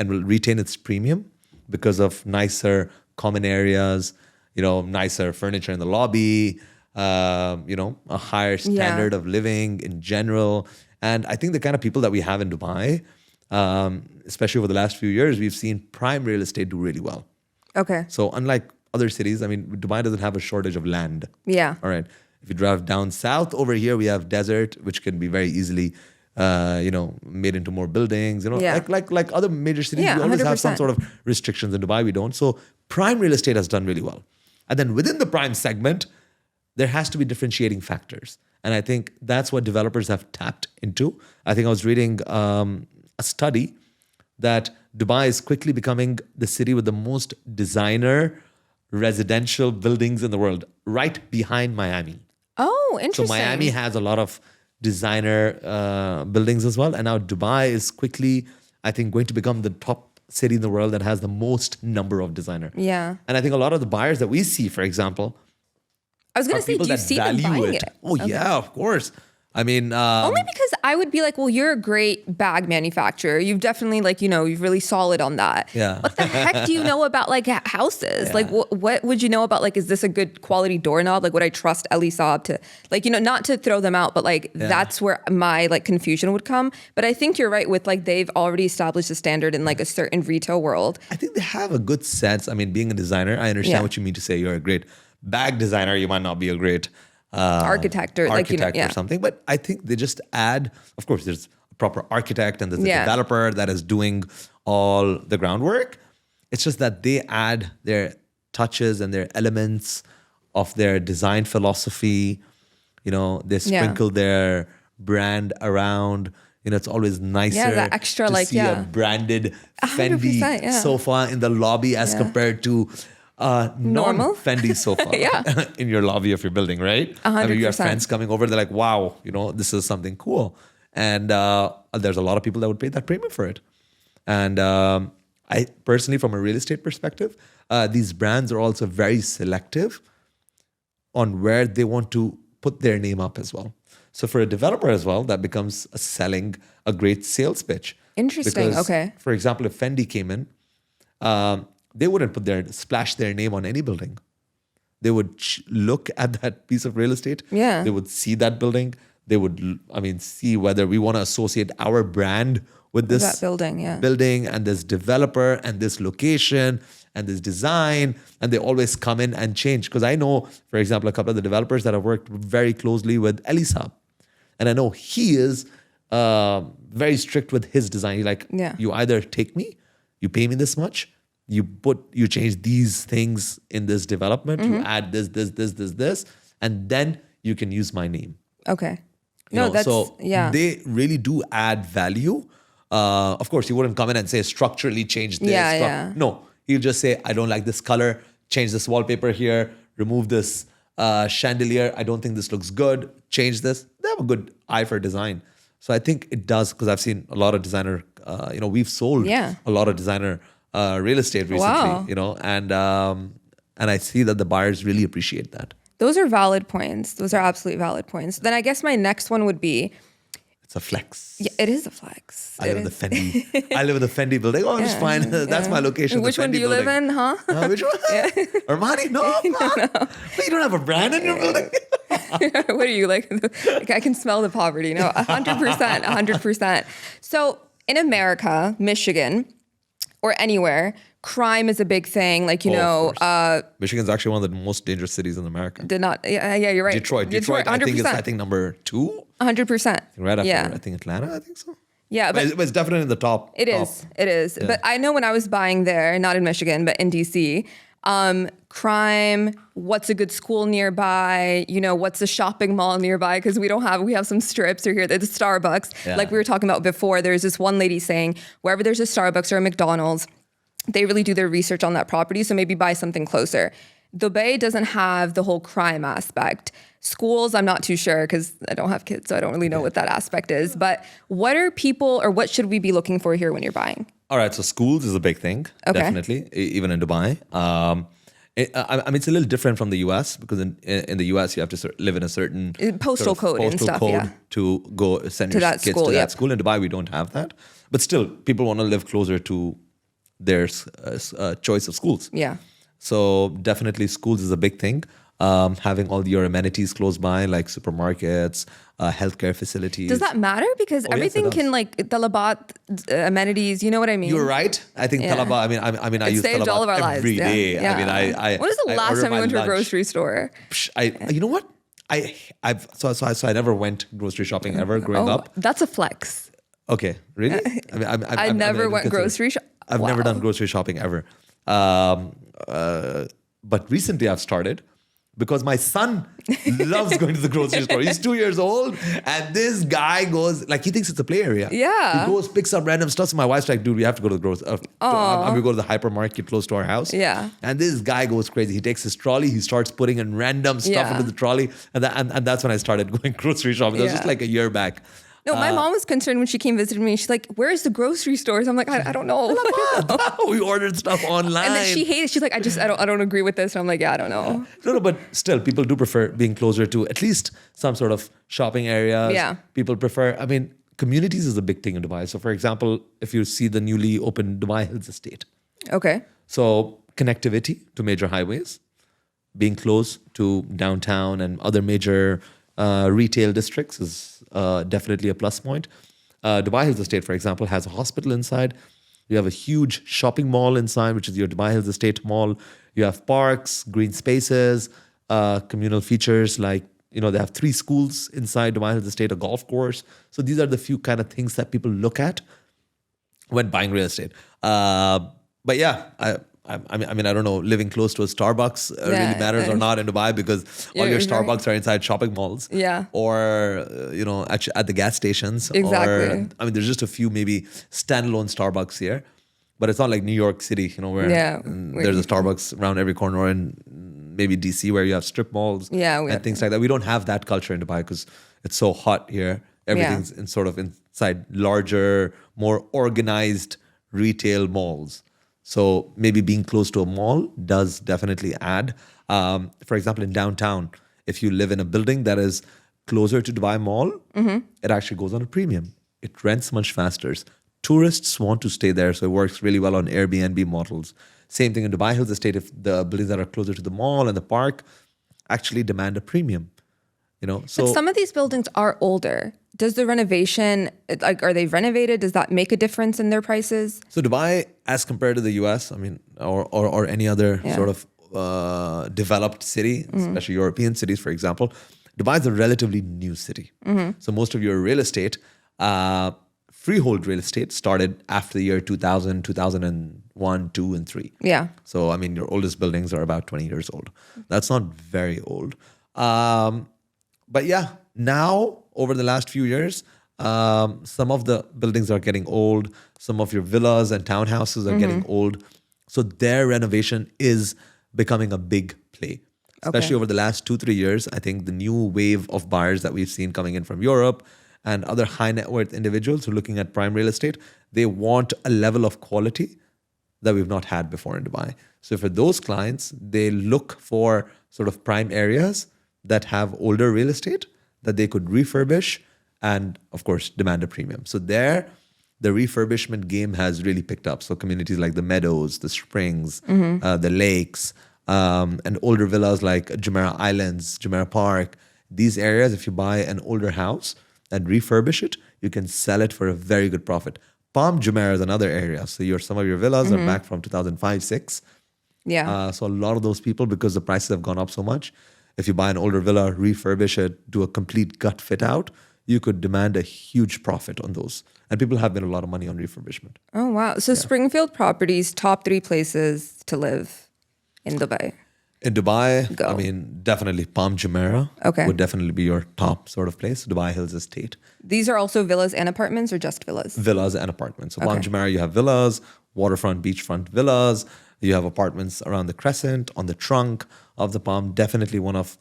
will retain its premium because of nicer common areas, nicer furniture in the lobby, a higher standard of living in general. And I think the kind of people that we have in Dubai, especially over the last few years, we've seen prime real estate do really well.
Okay.
So unlike other cities, Dubai doesn't have a shortage of land.
Yeah.
All right. If you drive down south over here, we have desert, which can be very easily, made into more buildings.
Yeah.
Like other major cities,
Yeah,
we always have some
100%.
sort of restrictions. In Dubai, we don't. So prime real estate has done really well. And then within the prime segment, there has to be differentiating factors. And I think that's what developers have tapped into. I think I was reading a study that Dubai is quickly becoming the city with the most designer residential buildings in the world, right behind Miami.
Oh,
So
interesting.
Miami has a lot of designer buildings as well. And now Dubai is quickly, I think, going to become the top city in the world that has the most number of designer.
Yeah.
And I think a lot of the buyers that we see, for example,
I was going
are
to say,
people
do you
that
see them
value
buying
it.
it?
Oh, yeah, of course.
Only because I would be like, well, you're a great bag manufacturer. You've definitely you're really solid on that.
Yeah.
What the heck do you know about houses?
Yeah.
What would you know about is this a good quality doorknob? Would I trust Elie Saab to not to throw them out, but that's where my confusion would come. But I think you're right with they've already established a standard in a certain retail world.
I think they have a good sense. Being a designer, I understand
Yeah.
what you mean to say. You're a great bag designer. You might not be a great
Architect or
or something. But I think they just add, of course, there's a proper architect and there's a
Yeah.
developer that is doing all the groundwork. It's just that they add their touches and their elements of their design philosophy. They sprinkle their brand around. It's always nicer
that extra,
to
like,
see
yeah.
a branded
100%,
Fendi
yeah.
sofa in the lobby as compared to
Normal?
non-Fendi sofa
Yeah.
in your lobby of your building, right? I mean, you have
100%.
friends coming over, they're like, wow, this is something cool. And there's a lot of people that would pay that premium for it. And I personally, from a real estate perspective, these brands are also very selective on where they want to put their name up as well. So for a developer as well, that becomes a great sales pitch.
Interesting.
Because,
Okay.
for example, if Fendi came in, they wouldn't splash their name on any building. They would look at that piece of real estate.
Yeah.
They would see that building. They would, see whether we want to associate our brand with this
That building, yeah.
building and this developer and this location and this design. And they always come in and change. Because I know, for example, a couple of the developers that have worked very closely with Elisa. And I know he is very strict with his design. He's like,
Yeah.
you either take me, you pay me this much, you change these things in this development, you add this, and then you can use my name.
Okay.
So
yeah.
they really do add value. Of course, he wouldn't come in and say structurally change this.
Yeah.
No, he'll just say, I don't like this color, change this wallpaper here, remove this chandelier. I don't think this looks good. Change this. They have a good eye for design. So I think it does, because I've seen a lot of designer, we've sold a lot of designer real estate recently,
Wow.
And I see that the buyers really appreciate that.
Those are valid points. Those are absolutely valid points. Then I guess my next one would be,
It's a flex.
yeah, it is a flex.
I live in the Fendi. I live in the Fendi building. Oh, it's fine. That's my location.
Which
the
one
Fendi
do you live
building.
in, huh?
Which one? Armani? No. You don't have a brand in your building.
What are you like? I can smell the poverty. No, 100%, 100%. So in America, Michigan, or anywhere, crime is a big thing. Like,
Of course. Michigan's actually one of the most dangerous cities in America.
Yeah, you're right.
Detroit,
100%.
I think number 2.
100%.
Right after,
Yeah.
I think Atlanta, I think so.
Yeah,
But it's definitely in the top.
It is. But I know when I was buying there, not in Michigan, but in DC, crime, what's a good school nearby, what's a shopping mall nearby, because we have some strips or here, the Starbucks.
Yeah.
Like we were talking about before, there's this one lady saying, wherever there's a Starbucks or a McDonald's, they really do their research on that property, so maybe buy something closer. The Bay doesn't have the whole crime aspect. Schools, I'm not too sure because I don't have kids, so I don't really know what that aspect is. But what should we be looking for here when you're buying?
All right, so schools is a big thing, definitely, even in Dubai. It's a little different from the US because in the US you have to live in a certain
Postal code and stuff, yeah.
to go send
To
your
that
kids
school,
to
yep.
that school. In Dubai, we don't have that, but still, people want to live closer to their choice of schools.
Yeah.
So definitely, schools is a big thing. Having all your amenities close by, like supermarkets, healthcare facilities.
Does that matter? Because everything
does.
can talabat amenities. You know what I mean?
You're right. I think
Yeah.
talaba. I use
saved all of our
talabat
lives.
every
Yeah.
day.
Yeah.
I
When was the last
order
time you
my
went to a
lunch.
grocery store?
You know what? I never went grocery shopping ever growing up.
That's a flex.
Okay, really?
I never went grocery shopping.
I've never done grocery shopping ever. But recently I've started because my son loves going to the grocery store. He's 2 years old and this guy goes, like he thinks it's a play area.
Yeah.
He goes, picks up random stuff. So my wife's like, dude, we have to go to the grocery. We go to the hypermarket close to our house.
Yeah.
And this guy goes crazy. He takes his trolley. He starts putting in random stuff
Yeah.
into the trolley. And that's when I started going grocery shopping. That was just
Yeah.
like a year back.
No, my mom was concerned when she came visiting me. She's like, "Where's the grocery stores?" I'm like, "I don't know."
We ordered stuff online.
And then she hated. She's like, I don't agree with this." And I'm like, "Yeah, I don't know."
No, but still, people do prefer being closer to at least some sort of shopping areas.
Yeah.
People prefer, communities is a big thing in Dubai. So, for example, if you see the newly opened Dubai Hills Estate.
Okay.
So, connectivity to major highways, being close to downtown and other major retail districts is definitely a plus point. Dubai Hills Estate, for example, has a hospital inside. You have a huge shopping mall inside, which is your Dubai Hills Estate Mall. You have parks, green spaces, communal features like, they have 3 schools inside Dubai Hills Estate, a golf course. So these are the few kind of things that people look at when buying real estate. But yeah, I don't know, living close to a Starbucks really matters or not in Dubai, because all your
You're right.
Starbucks are inside shopping malls.
Yeah.
Or, at the gas stations.
Exactly.
Or, there's just a few maybe standalone Starbucks here. But it's not like New York City, where there's a Starbucks around every corner, and maybe DC where you have strip malls and things like that. We don't have that culture in Dubai because it's so hot here. Everything's inside larger, more organized retail malls. So maybe being close to a mall does definitely add. For example, in downtown, if you live in a building that is closer to Dubai Mall, it actually goes on a premium. It rents much faster. Tourists want to stay there, so it works really well on Airbnb models. Same thing in Dubai Hills Estate. If the buildings that are closer to the mall and the park actually demand a premium, So
But some of these buildings are older. Does the renovation, are they renovated? Does that make a difference in their prices?
So Dubai, as compared to the US, or any other sort of developed city, especially European cities, for example, Dubai is a relatively new city. So most of your real estate, freehold real estate, started after the year 2000, 2001, 2, and 3.
Yeah.
So, your oldest buildings are about 20 years old. That's not very old. But yeah, now, over the last few years, some of the buildings are getting old. Some of your villas and townhouses are getting old. So their renovation is becoming a big play. Especially over the last 2-3 years. I think the new wave of buyers that we've seen coming in from Europe and other high net worth individuals who are looking at prime real estate, they want a level of quality that we've not had before in Dubai. So for those clients, they look for sort of prime areas that have older real estate that they could refurbish and, of course, demand a premium. So there, the refurbishment game has really picked up. So communities like the Meadows, the Springs, the Lakes, and older villas like Jumeirah Islands, Jumeirah Park. These areas, if you buy an older house and refurbish it, you can sell it for a very good profit. Palm Jumeirah is another area. So some of your villas are back from 2005-06.
Yeah.
So a lot of those people, because the prices have gone up so much, if you buy an older villa, refurbish it, do a complete gut fit out, you could demand a huge profit on those. And people have made a lot of money on refurbishment.
Oh, wow. So Springfield Properties, top 3 places to live in Dubai.
In Dubai,
Go.
definitely Palm Jumeirah would definitely be your top sort of place. Dubai Hills Estate.
These are also villas and apartments, or just villas?
Villas and apartments. So Palm Jumeirah, you have villas, waterfront, beachfront villas. You have apartments around the crescent, on the trunk of the Palm. Definitely one of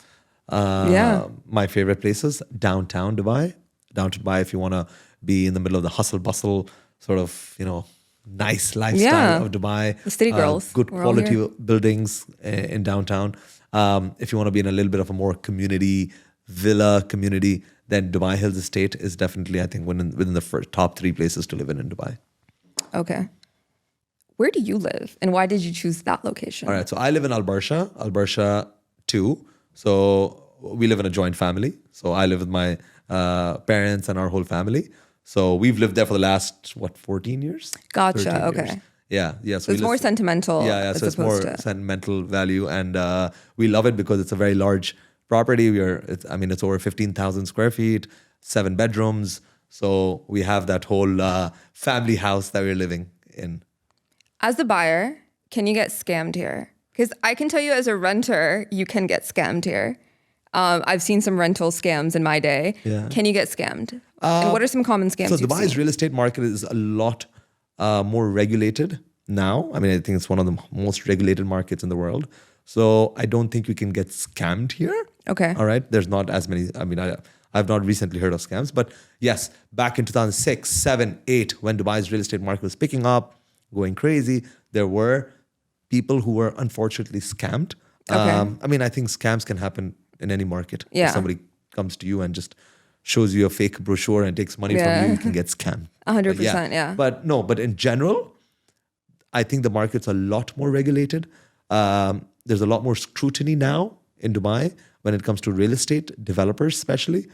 my favorite places. Downtown Dubai. Downtown Dubai, if you want to be in the middle of the hustle bustle, sort of, nice lifestyle of Dubai.
The city girls.
Good
We're all
quality
here.
buildings in downtown. If you want to be in a little bit of a more villa community, then Dubai Hills Estate is definitely, I think, within the top 3 places to live in Dubai.
Okay. Where do you live, and why did you choose that location?
All right, so I live in Al Barsha 2. So we live in a joint family. So I live with my parents and our whole family. So we've lived there for the last, 14 years?
Gotcha,
13
okay.
years. Yeah.
So it's more sentimental.
Yeah, so
as
it's more
opposed to...
sentimental value. And we love it because it's a very large property. It's over 15,000 square feet, 7 bedrooms. So we have that whole family house that we're living in.
As a buyer, can you get scammed here? Because I can tell you as a renter, you can get scammed here. I've seen some rental scams in my day.
Yeah.
Can you get scammed? And what are some common scams
So
you've
Dubai's
seen?
real estate market is a lot more regulated now. I think it's one of the most regulated markets in the world. So I don't think you can get scammed here.
Okay.
All right. There's not as many. I've not recently heard of scams. But yes, back in 2006, 7, 8, when Dubai's real estate market was picking up, going crazy, there were people who were unfortunately scammed.
Okay.
I think scams can happen in any market.
Yeah.
If somebody comes to you and just shows you a fake brochure and takes money from you, you can get scammed.
100%, yeah.
But in general, I think the market's a lot more regulated. There's a lot more scrutiny now in Dubai when it comes to real estate developers, especially.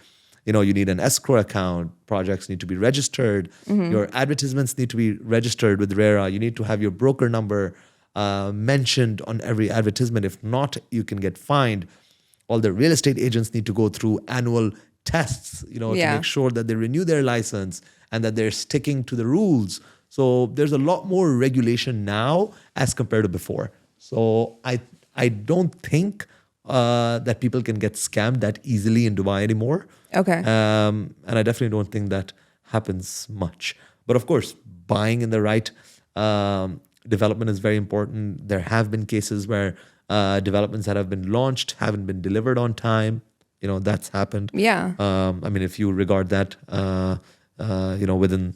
You need an escrow account. Projects need to be registered. Your advertisements need to be registered with RERA. You need to have your broker number mentioned on every advertisement. If not, you can get fined. All the real estate agents need to go through annual tests, to make sure that they renew their license and that they're sticking to the rules. So there's a lot more regulation now as compared to before. So I don't think that people can get scammed that easily in Dubai anymore.
Okay.
And I definitely don't think that happens much. But of course, buying in the right development is very important. There have been cases where developments that have been launched haven't been delivered on time. That's happened.
Yeah.
I mean, if you regard that, within,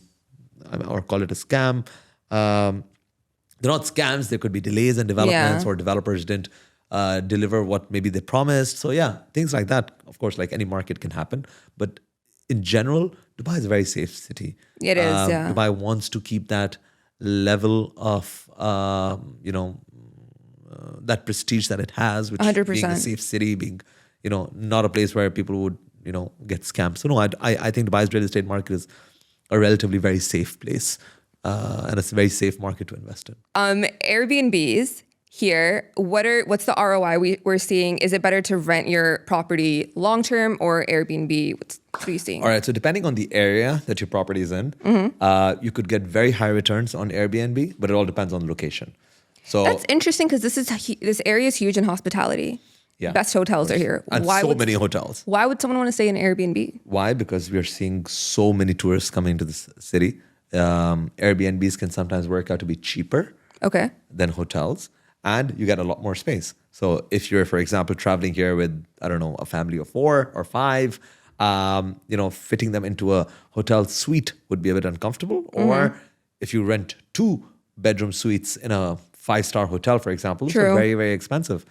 or call it a scam, they're not scams. There could be delays in developments, or developers didn't deliver what maybe they promised. So yeah, things like that, of course, like any market can happen. But in general, Dubai is a very safe city.
It is, yeah.
Dubai wants to keep that level of, that prestige that it has, which
100%.
being a safe city, being, not a place where people would, get scammed. So no, I think Dubai's real estate market is a relatively very safe place. And it's a very safe market to invest in.
Airbnbs here, what's the ROI we're seeing? Is it better to rent your property long-term or Airbnb? What are you seeing?
All right. So depending on the area that your property is in, you could get very high returns on Airbnb, but it all depends on the location. So
That's interesting because this area is huge in hospitality.
Yeah,
Best hotels are here.
and many hotels.
Why would someone want to stay in Airbnb?
Why? Because we are seeing so many tourists coming to this city. Airbnbs can sometimes work out to be cheaper than hotels, and you get a lot more space. So if you're, for example, traveling here with, I don't know, a family of 4 or 5, fitting them into a hotel suite would be a bit uncomfortable. Or if you rent 2-bedroom suites in a 5-star hotel, for example, it's very, very expensive.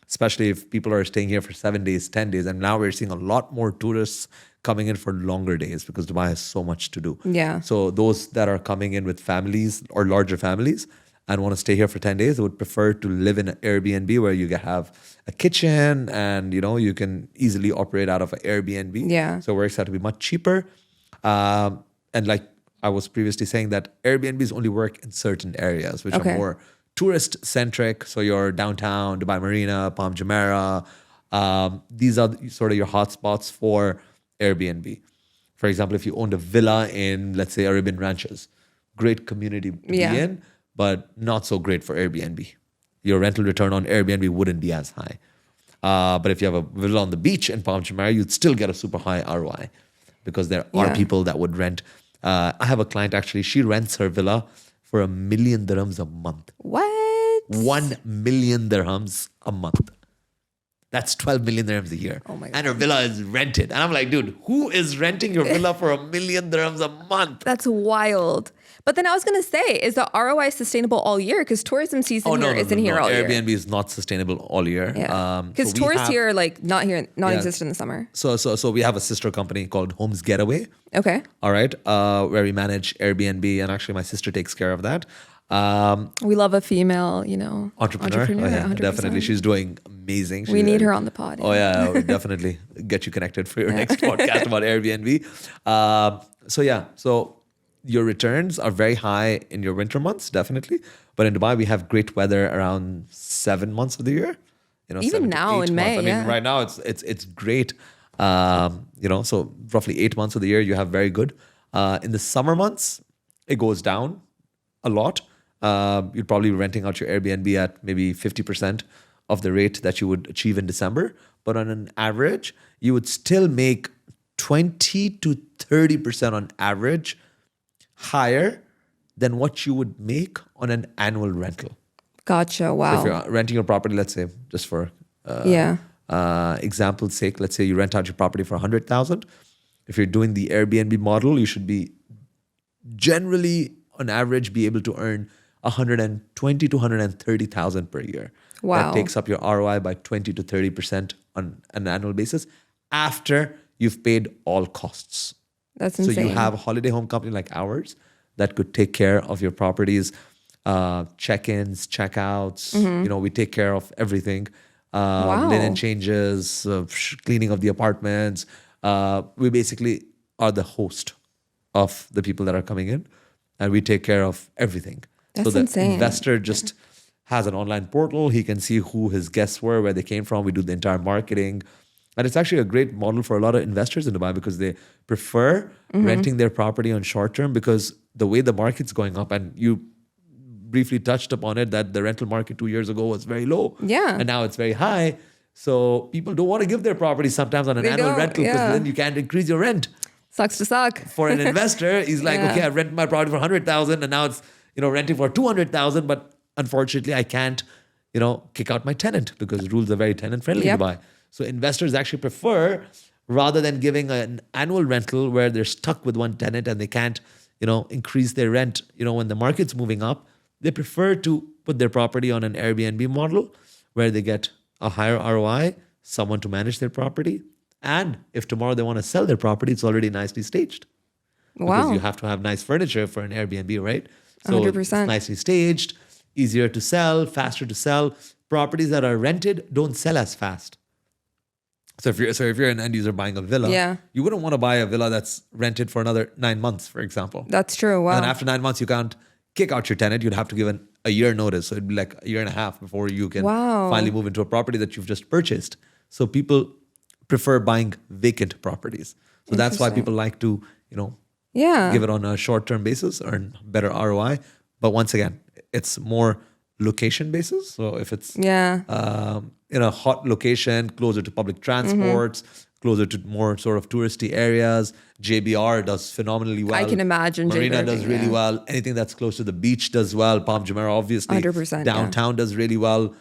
Especially if people are staying here for 7 days, 10 days. And now we're seeing a lot more tourists coming in for longer days because Dubai has so much to do.
Yeah.
So those that are coming in with families or larger families and want to stay here for 10 days, they would prefer to live in an Airbnb where you have a kitchen and, you can easily operate out of an Airbnb.
Yeah.
So it works out to be much cheaper. And like I was previously saying, that Airbnbs only work in certain areas, which are more tourist centric. So your downtown, Dubai Marina, Palm Jumeirah, these are sort of your hotspots for Airbnb. For example, if you owned a villa in, let's say, Arabian Ranches, great community to be in, but not so great for Airbnb. Your rental return on Airbnb wouldn't be as high. But if you have a villa on the beach in Palm Jumeirah, you'd still get a super high ROI because there are people that would rent. I have a client actually, she rents her villa for $1 million a month.
What?
1 million dirhams a month. That's 12 million dirhams a year.
Oh my God.
And her villa is rented. And I'm like, dude, who is renting your villa for $1 million dirhams a month?
That's wild. But then I was going to say, is the ROI sustainable all year? Because tourism season isn't here all year.
Airbnb is not sustainable all year.
Because tourists here are like not exist in the summer.
So we have a sister company called Homes Getaway.
Okay.
All right. Where we manage Airbnb, and actually my sister takes care of that.
We love a female,
entrepreneur. Oh, yeah,
100%.
definitely. She's doing amazing.
We need her on the pod.
Oh yeah, we'll definitely get you connected for your next podcast about Airbnb. So your returns are very high in your winter months, definitely. But in Dubai, we have great weather around 7 months of the year.
Even now in May,
I mean, right now it's great. So roughly 8 months of the year you have very good. In the summer months, it goes down a lot. You'd probably be renting out your Airbnb at maybe 50% of the rate that you would achieve in December. But on an average, you would still make 20 to 30% on average higher than what you would make on an annual rental.
Gotcha. Wow.
So if you're renting your property, let's say, just for example's sake, let's say you rent out your property for 100,000. If you're doing the Airbnb model, you should be generally, on average, be able to earn 120 to 130,000 per year.
Wow.
That takes up your ROI by 20 to 30% on an annual basis after you've paid all costs.
That's insane.
So you have a holiday home company like ours that could take care of your properties, check-ins, check-outs. We take care of everything. Linen changes, cleaning of the apartments. We basically are the host of the people that are coming in, and we take care of everything.
That's
so the
insane.
investor just has an online portal. He can see who his guests were, where they came from. We do the entire marketing. And it's actually a great model for a lot of investors in Dubai because they prefer renting their property on short term, because the way the market's going up, and you briefly touched upon it, that the rental market 2 years ago was very low.
Yeah.
And now it's very high. So people don't want to give their property sometimes on an
They
annual
don't,
rental, because
yeah.
then you can't increase your rent.
Sucks to suck.
For an investor, he's like,
Yeah.
okay, I've rented my property for 100,000 and now it's, renting for 200,000, but unfortunately I can't, kick out my tenant because the rules are very tenant friendly
Yep.
in Dubai. So investors actually prefer, rather than giving an annual rental where they're stuck with one tenant and they can't, increase their rent, when the market's moving up, they prefer to put their property on an Airbnb model where they get a higher ROI, someone to manage their property. And if tomorrow they want to sell their property, it's already nicely staged. Because
Wow.
you have to have nice furniture for an Airbnb, right? So
100%.
it's nicely staged, easier to sell, faster to sell. Properties that are rented don't sell as fast. So if you're an end user buying a villa,
Yeah.
you wouldn't want to buy a villa that's rented for another 9 months, for example.
That's true. Wow.
And then after 9 months, you can't kick out your tenant. You'd have to give a year notice. So it'd be like a year and a half before you can
Wow.
finally move into a property that you've just purchased. So people prefer buying vacant properties. So that's why
Interesting.
people like to,
yeah.
give it on a short-term basis, earn better ROI. But once again, it's more location basis. So if it's
Yeah.
in a hot location, closer to public transports, closer to more sort of touristy areas, JBR does phenomenally well.
I can imagine
Marina
JBR
does
doing,
really
yeah.
well. Anything that's close to the beach does well. Palm Jumeirah, obviously.
100%, yeah.
Downtown does really well.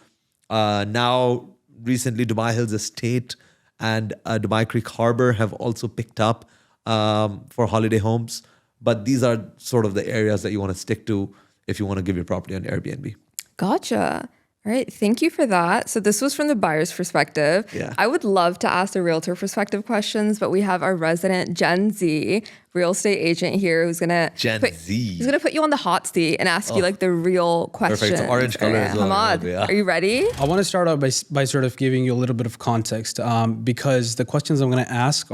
Now, recently, Dubai Hills Estate and Dubai Creek Harbor have also picked up for holiday homes. But these are sort of the areas that you want to stick to if you want to give your property on Airbnb.
Gotcha. All right. Thank you for that. So this was from the buyer's perspective.
Yeah.
I would love to ask the realtor perspective questions, but we have our resident Gen Z real estate agent here who's gonna
Gen Z.
He's gonna put you on the hot seat and ask you like the real questions.
It's orange color as well.
Hamad,
Yeah.
are you ready?
I want to start out by sort of giving you a little bit of context, because the questions I'm going to ask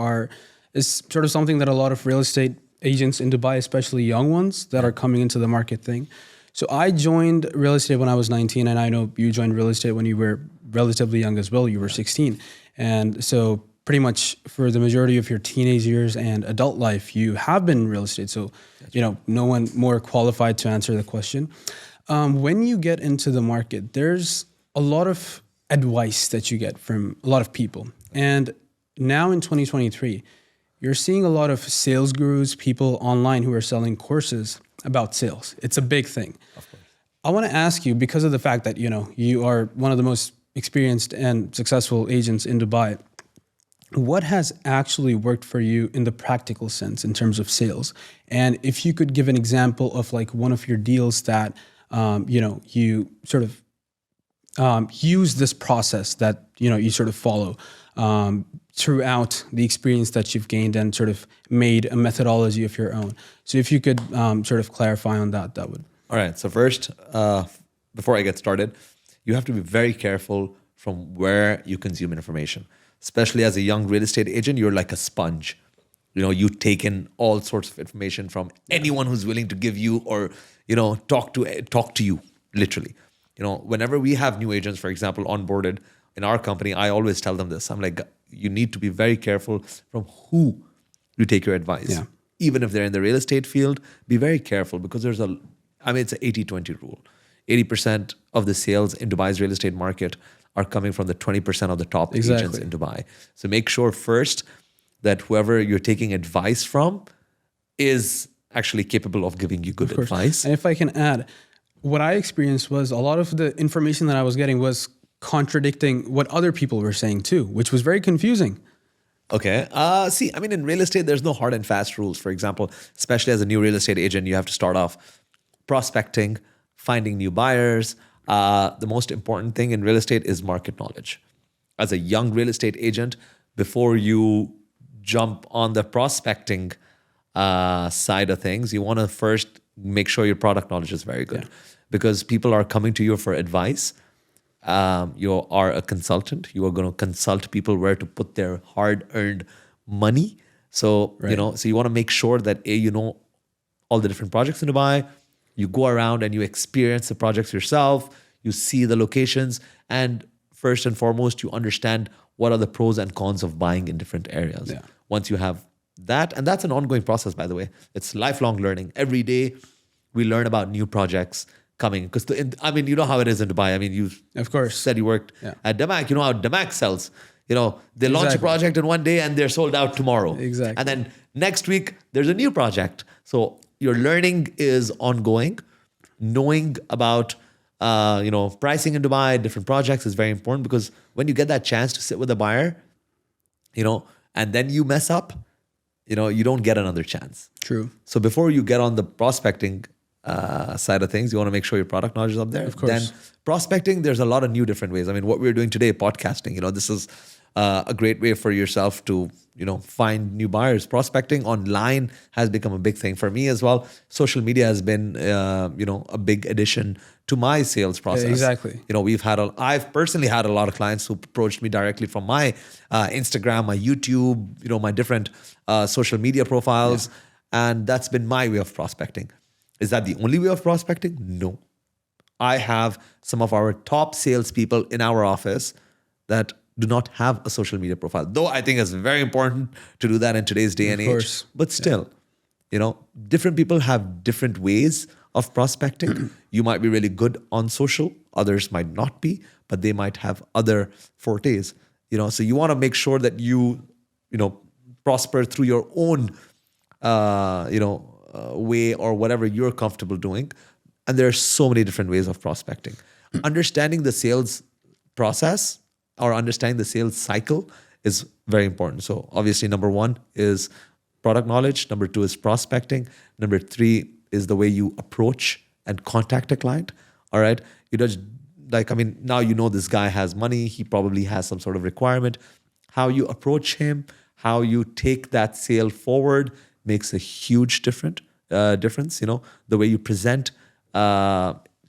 is sort of something that a lot of real estate agents in Dubai, especially young ones that are coming into the market, think. So I joined real estate when I was 19, and I know you joined real estate when you were relatively young as well. You were 16. And so pretty much for the majority of your teenage years and adult life, you have been in real estate. So, no one more qualified to answer the question. When you get into the market, there's a lot of advice that you get from a lot of people. And now in 2023, you're seeing a lot of sales gurus, people online who are selling courses about sales. It's a big thing. I want to ask you, because of the fact that, you are one of the most experienced and successful agents in Dubai, what has actually worked for you in the practical sense in terms of sales? And if you could give an example of like one of your deals that, you sort of use this process that, you sort of follow throughout the experience that you've gained and sort of made a methodology of your own. So if you could sort of clarify on that, that would.
All right. So first, before I get started, you have to be very careful from where you consume information. Especially as a young real estate agent, you're like a sponge. You take in all sorts of information from anyone who's willing to give you or, talk to you, literally. Whenever we have new agents, for example, onboarded in our company, I always tell them this. I'm like, you need to be very careful from who you take your advice.
Yeah.
Even if they're in the real estate field, be very careful because it's an 80-20 rule. 80% of the sales in Dubai's real estate market are coming from the 20% of the top agents in Dubai. So make sure first that whoever you're taking advice from is actually capable of giving you good advice.
And if I can add, what I experienced was a lot of the information that I was getting was contradicting what other people were saying too, which was very confusing.
Okay. In real estate, there's no hard and fast rules. For example, especially as a new real estate agent, you have to start off prospecting, finding new buyers. The most important thing in real estate is market knowledge. As a young real estate agent, before you jump on the prospecting side of things, you want to first make sure your product knowledge is very good. Because people are coming to you for advice. You are a consultant. You are going to consult people where to put their hard-earned money. So, so you want to make sure that you know all the different projects in Dubai. You go around and you experience the projects yourself. You see the locations. And first and foremost, you understand what are the pros and cons of buying in different areas.
Yeah.
Once you have that, and that's an ongoing process, by the way. It's lifelong learning. Every day we learn about new projects coming. Because you know how it is in Dubai. I mean, you
Of course.
said you worked at Damac. You know how Damac sells. You know, they launch a
Exactly.
project in one day and they're sold out tomorrow.
Exactly.
And then next week there's a new project. So your learning is ongoing. Knowing about pricing in Dubai, different projects is very important, because when you get that chance to sit with a buyer, and then you mess up, you don't get another chance.
True.
So before you get on the prospecting side of things, you want to make sure your product knowledge is up there.
Of course.
Then prospecting, there's a lot of new different ways. I mean, what we're doing today, podcasting, this is a great way for yourself to, find new buyers. Prospecting online has become a big thing for me as well. Social media has been, a big addition to my sales process.
Yeah, exactly.
I've personally had a lot of clients who approached me directly from my Instagram, my YouTube, my different social media profiles. Yeah. And that's been my way of prospecting. Is that the only way of prospecting? No. I have some of our top salespeople in our office that do not have a social media profile. Though I think it's very important to do that in today's day and age. But still, different people have different ways of prospecting. You might be really good on social. Others might not be, but they might have other fortes. So you want to make sure that you prosper through your own, way, or whatever you're comfortable doing. And there are so many different ways of prospecting. Understanding the sales process or understanding the sales cycle is very important. So obviously, number one is product knowledge. Number two is prospecting. Number three is the way you approach and contact a client. All right. Now this guy has money. He probably has some sort of requirement. How you approach him, how you take that sale forward makes a huge difference. The way you present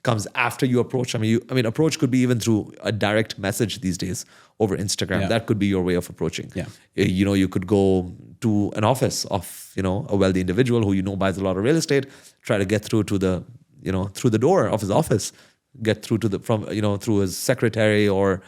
comes after you approach. Approach could be even through a direct message these days over Instagram.
Yeah.
That could be your way of approaching.
Yeah.
You could go to an office of, a wealthy individual who buys a lot of real estate, try to get through to the, through the door of his office, get through to through his secretary or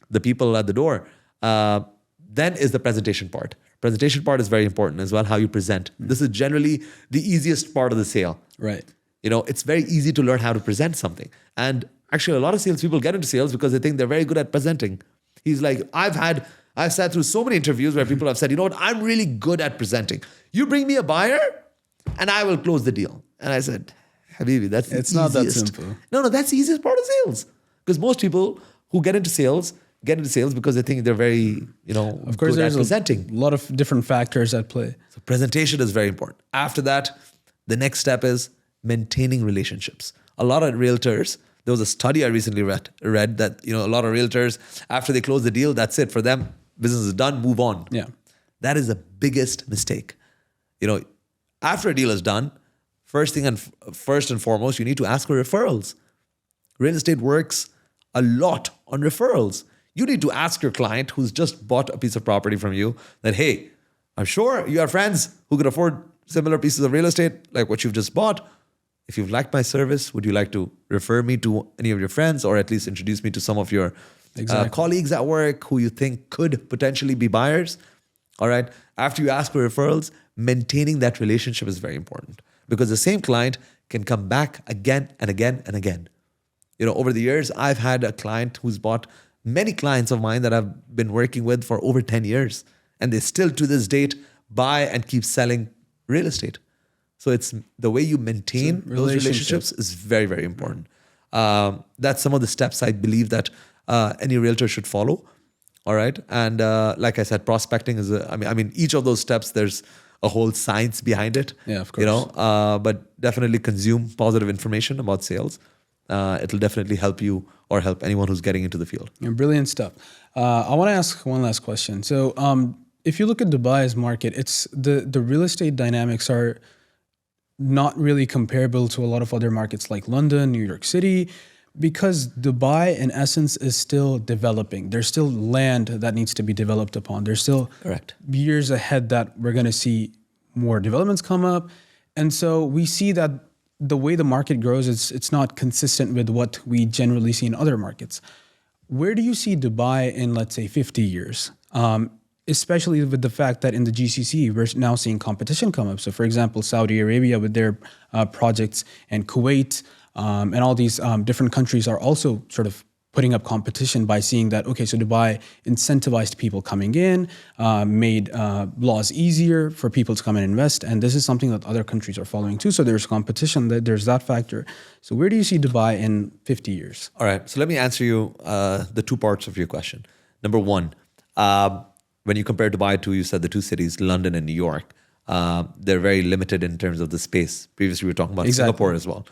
the people at the door. Then is the presentation part. Presentation part is very important as well, how you present. This is generally the easiest part of the sale.
Right.
It's very easy to learn how to present something. And actually, a lot of salespeople get into sales because they think they're very good at presenting. He's like, I've sat through so many interviews where people have said, I'm really good at presenting. You bring me a buyer and I will close the deal. And I said, Habibi, that's the
It's
easiest.
not that simple.
No, that's the easiest part of sales. Because most people who get into sales because they think they're very,
Of course,
good at
there's
presenting.
a lot of different factors at play.
So presentation is very important. After that, the next step is maintaining relationships. A lot of realtors, there was a study I recently read that, a lot of realtors, after they close the deal, that's it for them. Business is done, move on.
Yeah.
That is the biggest mistake. After a deal is done, first and foremost, you need to ask for referrals. Real estate works a lot on referrals. You need to ask your client who's just bought a piece of property from you that, hey, I'm sure you have friends who could afford similar pieces of real estate like what you've just bought. If you've liked my service, would you like to refer me to any of your friends, or at least introduce me to some of your colleagues at work who you think could potentially be buyers? All right. After you ask for referrals, maintaining that relationship is very important, because the same client can come back again and again and again. Over the years, I've had a client who's bought many clients of mine that I've been working with for over 10 years, and they still to this date buy and keep selling real estate. So it's the way you maintain those relationships is very, very important. That's some of the steps I believe that any realtor should follow. All right. And like I said, prospecting is, each of those steps, there's a whole science behind it.
Yeah, of course.
But definitely consume positive information about sales. It'll definitely help you or help anyone who's getting into the field.
Yeah, brilliant stuff. I want to ask one last question. So if you look at Dubai's market, it's the real estate dynamics are not really comparable to a lot of other markets like London, New York City, because Dubai in essence is still developing. There's still land that needs to be developed upon. There's still
Correct.
years ahead that we're going to see more developments come up. And so we see that the way the market grows, it's not consistent with what we generally see in other markets. Where do you see Dubai in, let's say, 50 years? Especially with the fact that in the GCC, we're now seeing competition come up. So, for example, Saudi Arabia with their projects, and Kuwait, and all these different countries are also sort of putting up competition by seeing that, okay, so Dubai incentivized people coming in, made laws easier for people to come and invest. And this is something that other countries are following too. So there's competition, there's that factor. So where do you see Dubai in 50 years?
All right. So let me answer you the two parts of your question. Number one, when you compare Dubai to, you said the two cities, London and New York, they're very limited in terms of the space. Previously, we were talking about Singapore as well.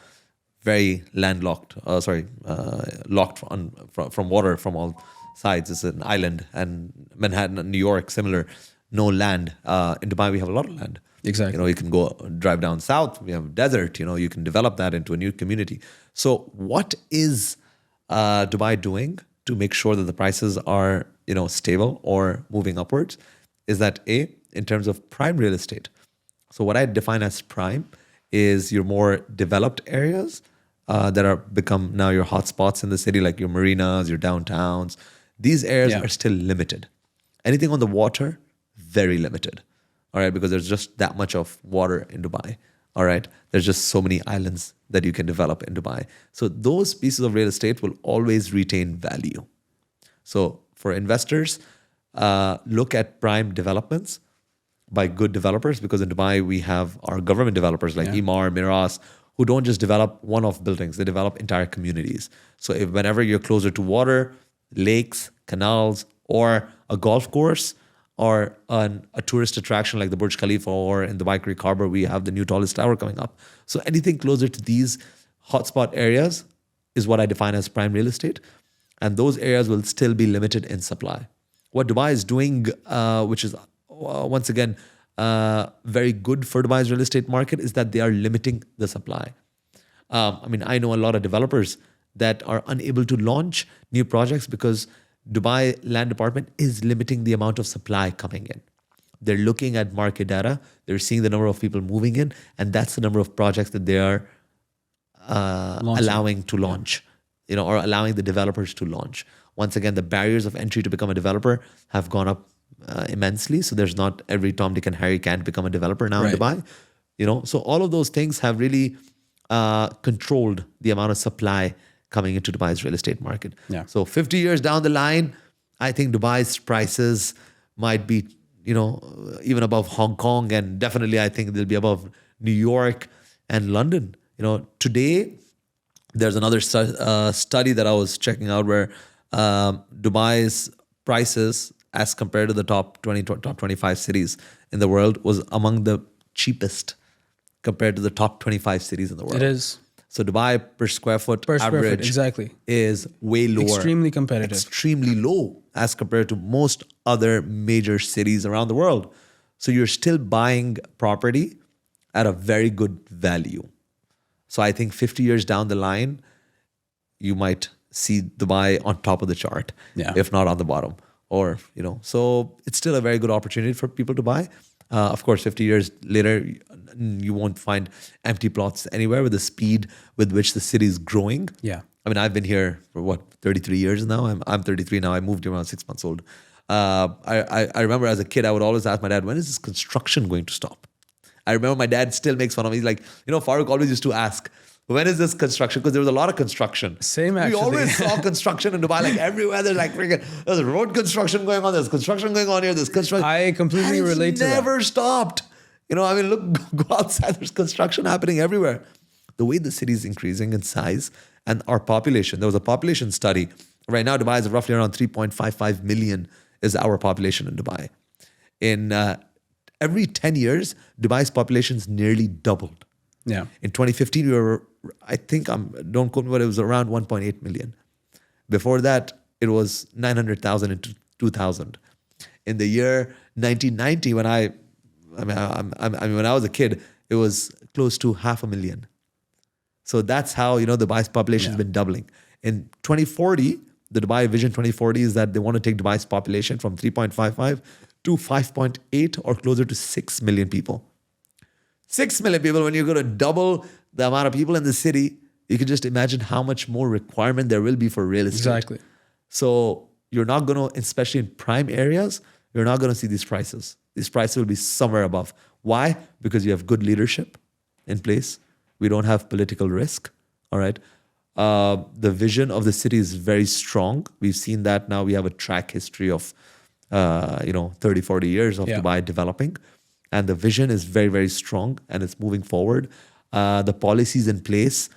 Very landlocked, locked from water from all sides. It's an island. And Manhattan and New York, similar, no land. In Dubai, we have a lot of land.
Exactly.
You know, you can go drive down south. We have desert. You know, you can develop that into a new community. So what is Dubai doing to make sure that the prices are, you know, stable or moving upwards? Is that in terms of prime real estate. So what I define as prime is your more developed areas that are become now your hotspots in the city, like your marinas, your downtowns. These areas are still limited. Anything on the water, very limited. All right, because there's just that much of water in Dubai. All right, there's just so many islands that you can develop in Dubai. So those pieces of real estate will always retain value. So for investors, look at prime developments by good developers, because in Dubai we have our government developers like Emaar, Miras, who don't just develop one-off buildings, they develop entire communities. So whenever you're closer to water, lakes, canals, or a golf course, or a tourist attraction like the Burj Khalifa, or in the Dubai Creek Harbor, we have the new tallest tower coming up. So anything closer to these hotspot areas is what I define as prime real estate. And those areas will still be limited in supply. What Dubai is doing, which is once again, very good for Dubai's real estate market, is that they are limiting the supply. I mean, I know a lot of developers that are unable to launch new projects because Dubai Land Department is limiting the amount of supply coming in. They're looking at market data, they're seeing the number of people moving in, and that's the number of projects that they are allowing to launch, you know, or allowing the developers to launch. Once again, the barriers of entry to become a developer have gone up immensely. So there's not every Tom, Dick, and Harry can become a developer now in Dubai. You know, so all of those things have really controlled the amount of supply coming into Dubai's real estate market.
Yeah.
So 50 years down the line, I think Dubai's prices might be, you know, even above Hong Kong, and definitely I think they'll be above New York and London. You know, today there's another study that I was checking out where Dubai's prices as compared to the top 20, top 25 cities in the world was among the cheapest compared to the top 25 cities in the world.
It is.
So Dubai per square foot average
exactly.
is way lower.
Extremely competitive.
Extremely low as compared to most other major cities around the world. So you're still buying property at a very good value. So I think 50 years down the line, you might see Dubai on top of the chart, if not on the bottom. Or, you know, so it's still a very good opportunity for people to buy. Of course, 50 years later, you won't find empty plots anywhere with the speed with which the city is growing.
Yeah.
I mean, I've been here for 33 years now. I'm 33 now. I moved here when I was 6 months old. I remember as a kid, I would always ask my dad, when is this construction going to stop? I remember my dad still makes fun of me. He's like, you know, Farooq always used to ask, when is this construction? Because there was a lot of construction.
Same actually.
We always saw construction in Dubai, like everywhere. There's like there's road construction going on. There's construction going on here. There's construction.
I completely relate to that.
Never stopped. You know, I mean, look, go outside. There's construction happening everywhere. The way the city is increasing in size and our population. There was a population study. Right now, Dubai is roughly around 3.55 million is our population in Dubai. In every 10 years, Dubai's population's nearly doubled.
Yeah.
In 2015, we were, I think, don't quote me, but it was around 1.8 million. Before that, it was 900,000 in 2000. In the year 1990, when I was a kid, it was close to 500,000. So that's how, you know, Dubai's population has been doubling. In 2040, the Dubai Vision 2040 is that they want to take Dubai's population from 3.55 to 5.8 or closer to 6 million people. 6 million people, when you're going to double the amount of people in the city, you can just imagine how much more requirement there will be for real estate.
Exactly.
So you're not going to, especially in prime areas, you're not going to see these prices. These prices will be somewhere above. Why? Because you have good leadership in place. We don't have political risk. All right. The vision of the city is very strong. We've seen that now. We have a track history of, 30, 40 years of Dubai developing. And the vision is very, very strong and it's moving forward. The policies in place,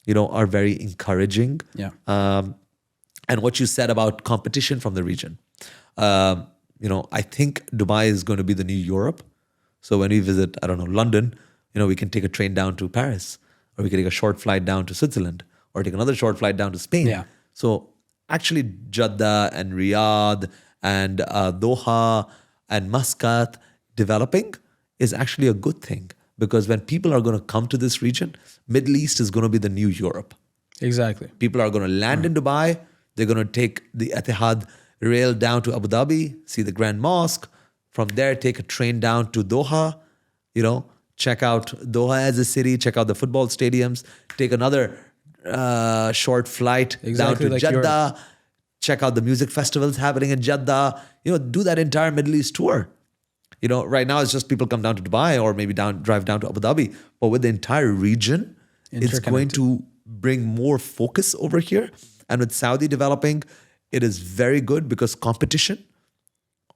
are very encouraging.
Yeah.
And what you said about competition from the region, I think Dubai is going to be the new Europe. So when we visit, I don't know, London, we can take a train down to Paris, or we can take a short flight down to Switzerland, or take another short flight down to Spain.
Yeah.
So actually Jeddah and Riyadh and Doha and Muscat developing is actually a good thing, because when people are going to come to this region, Middle East is going to be the new Europe.
Exactly.
People are going to land in Dubai. They're going to take the Etihad rail down to Abu Dhabi, see the Grand Mosque. From there, take a train down to Doha, check out Doha as a city, check out the football stadiums, take another short flight down to Jeddah, check out the music festivals happening in Jeddah, do that entire Middle East tour. Right now it's just people come down to Dubai or maybe drive down to Abu Dhabi. But with the entire region, it's going to bring more focus over here. And with Saudi developing, it is very good because competition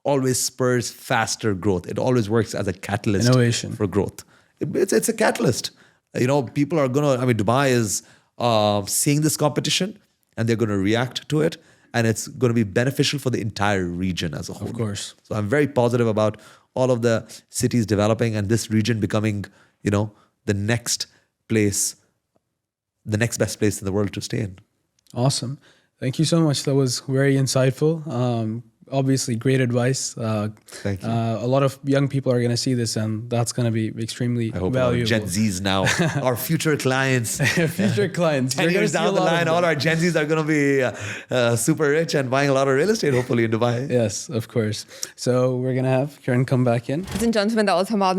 always spurs faster growth. It always works as a catalyst for growth. It's a catalyst. People are going to, Dubai is seeing this competition and they're going to react to it. And it's going to be beneficial for the entire region as a whole.
Of course.
So I'm very positive about all of the cities developing and this region becoming, the next best place in the world to stay in.
Awesome. Thank you so much. That was very insightful. Obviously, great advice.
Thank you.
A lot of young people are going to see this, and that's going to be extremely valuable.
Gen Zs now, our future clients.
Future clients.
10 years down the line, all our Gen Zs are going to be super rich and buying a lot of real estate, hopefully, in Dubai.
Yes, of course. So we're going to have Karen come back in.
Ladies and gentlemen, that was Hamad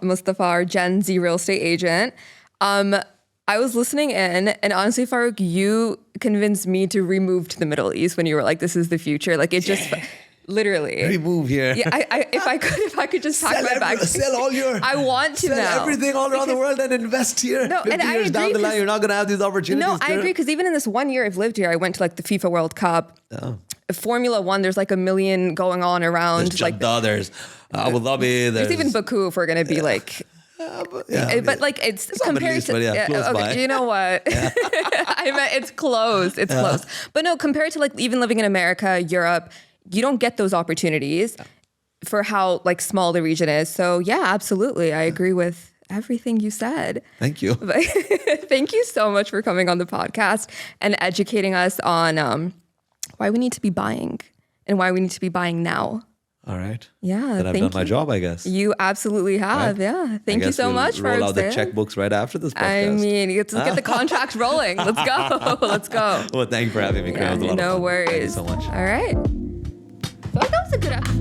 Mustafa, our Gen Z real estate agent. I was listening in, and honestly, Farooq, you convinced me to remove to the Middle East when you were like, "This is the future." Like it just, literally.
Remove here.
Yeah, if I could just pack my bag.
Sell all your.
I want to
sell
now.
everything all around the world and invest here.
No,
50
and I
years
agree,
down the line, you're not going to have these opportunities.
No, I agree, because even in this 1 year I've lived here, I went to like the FIFA World Cup.
Oh.
Formula One, there's like 1 million going on around.
There's Jeddah, there's Abu Dhabi,
there's even Baku if we're going to be like. But like it's compared to
by.
You know what? I meant it's closed. It's closed. But no, compared to like even living in America, Europe, you don't get those opportunities for how like small the region is. So yeah, absolutely. I agree with everything you said.
Thank you.
Thank you so much for coming on the podcast and educating us on why we need to be buying and why we need to be buying now.
All right.
Yeah.
Then I've done my job, I guess.
You absolutely have. Right? Yeah. Thank you so much for
roll out the checkbooks right after this podcast.
I mean, let's get the contract rolling. Let's go. Let's go.
Well, thank you for having me, Karen.
Yeah, no worries.
Thank you so much.
All right. I feel like that was a good episode.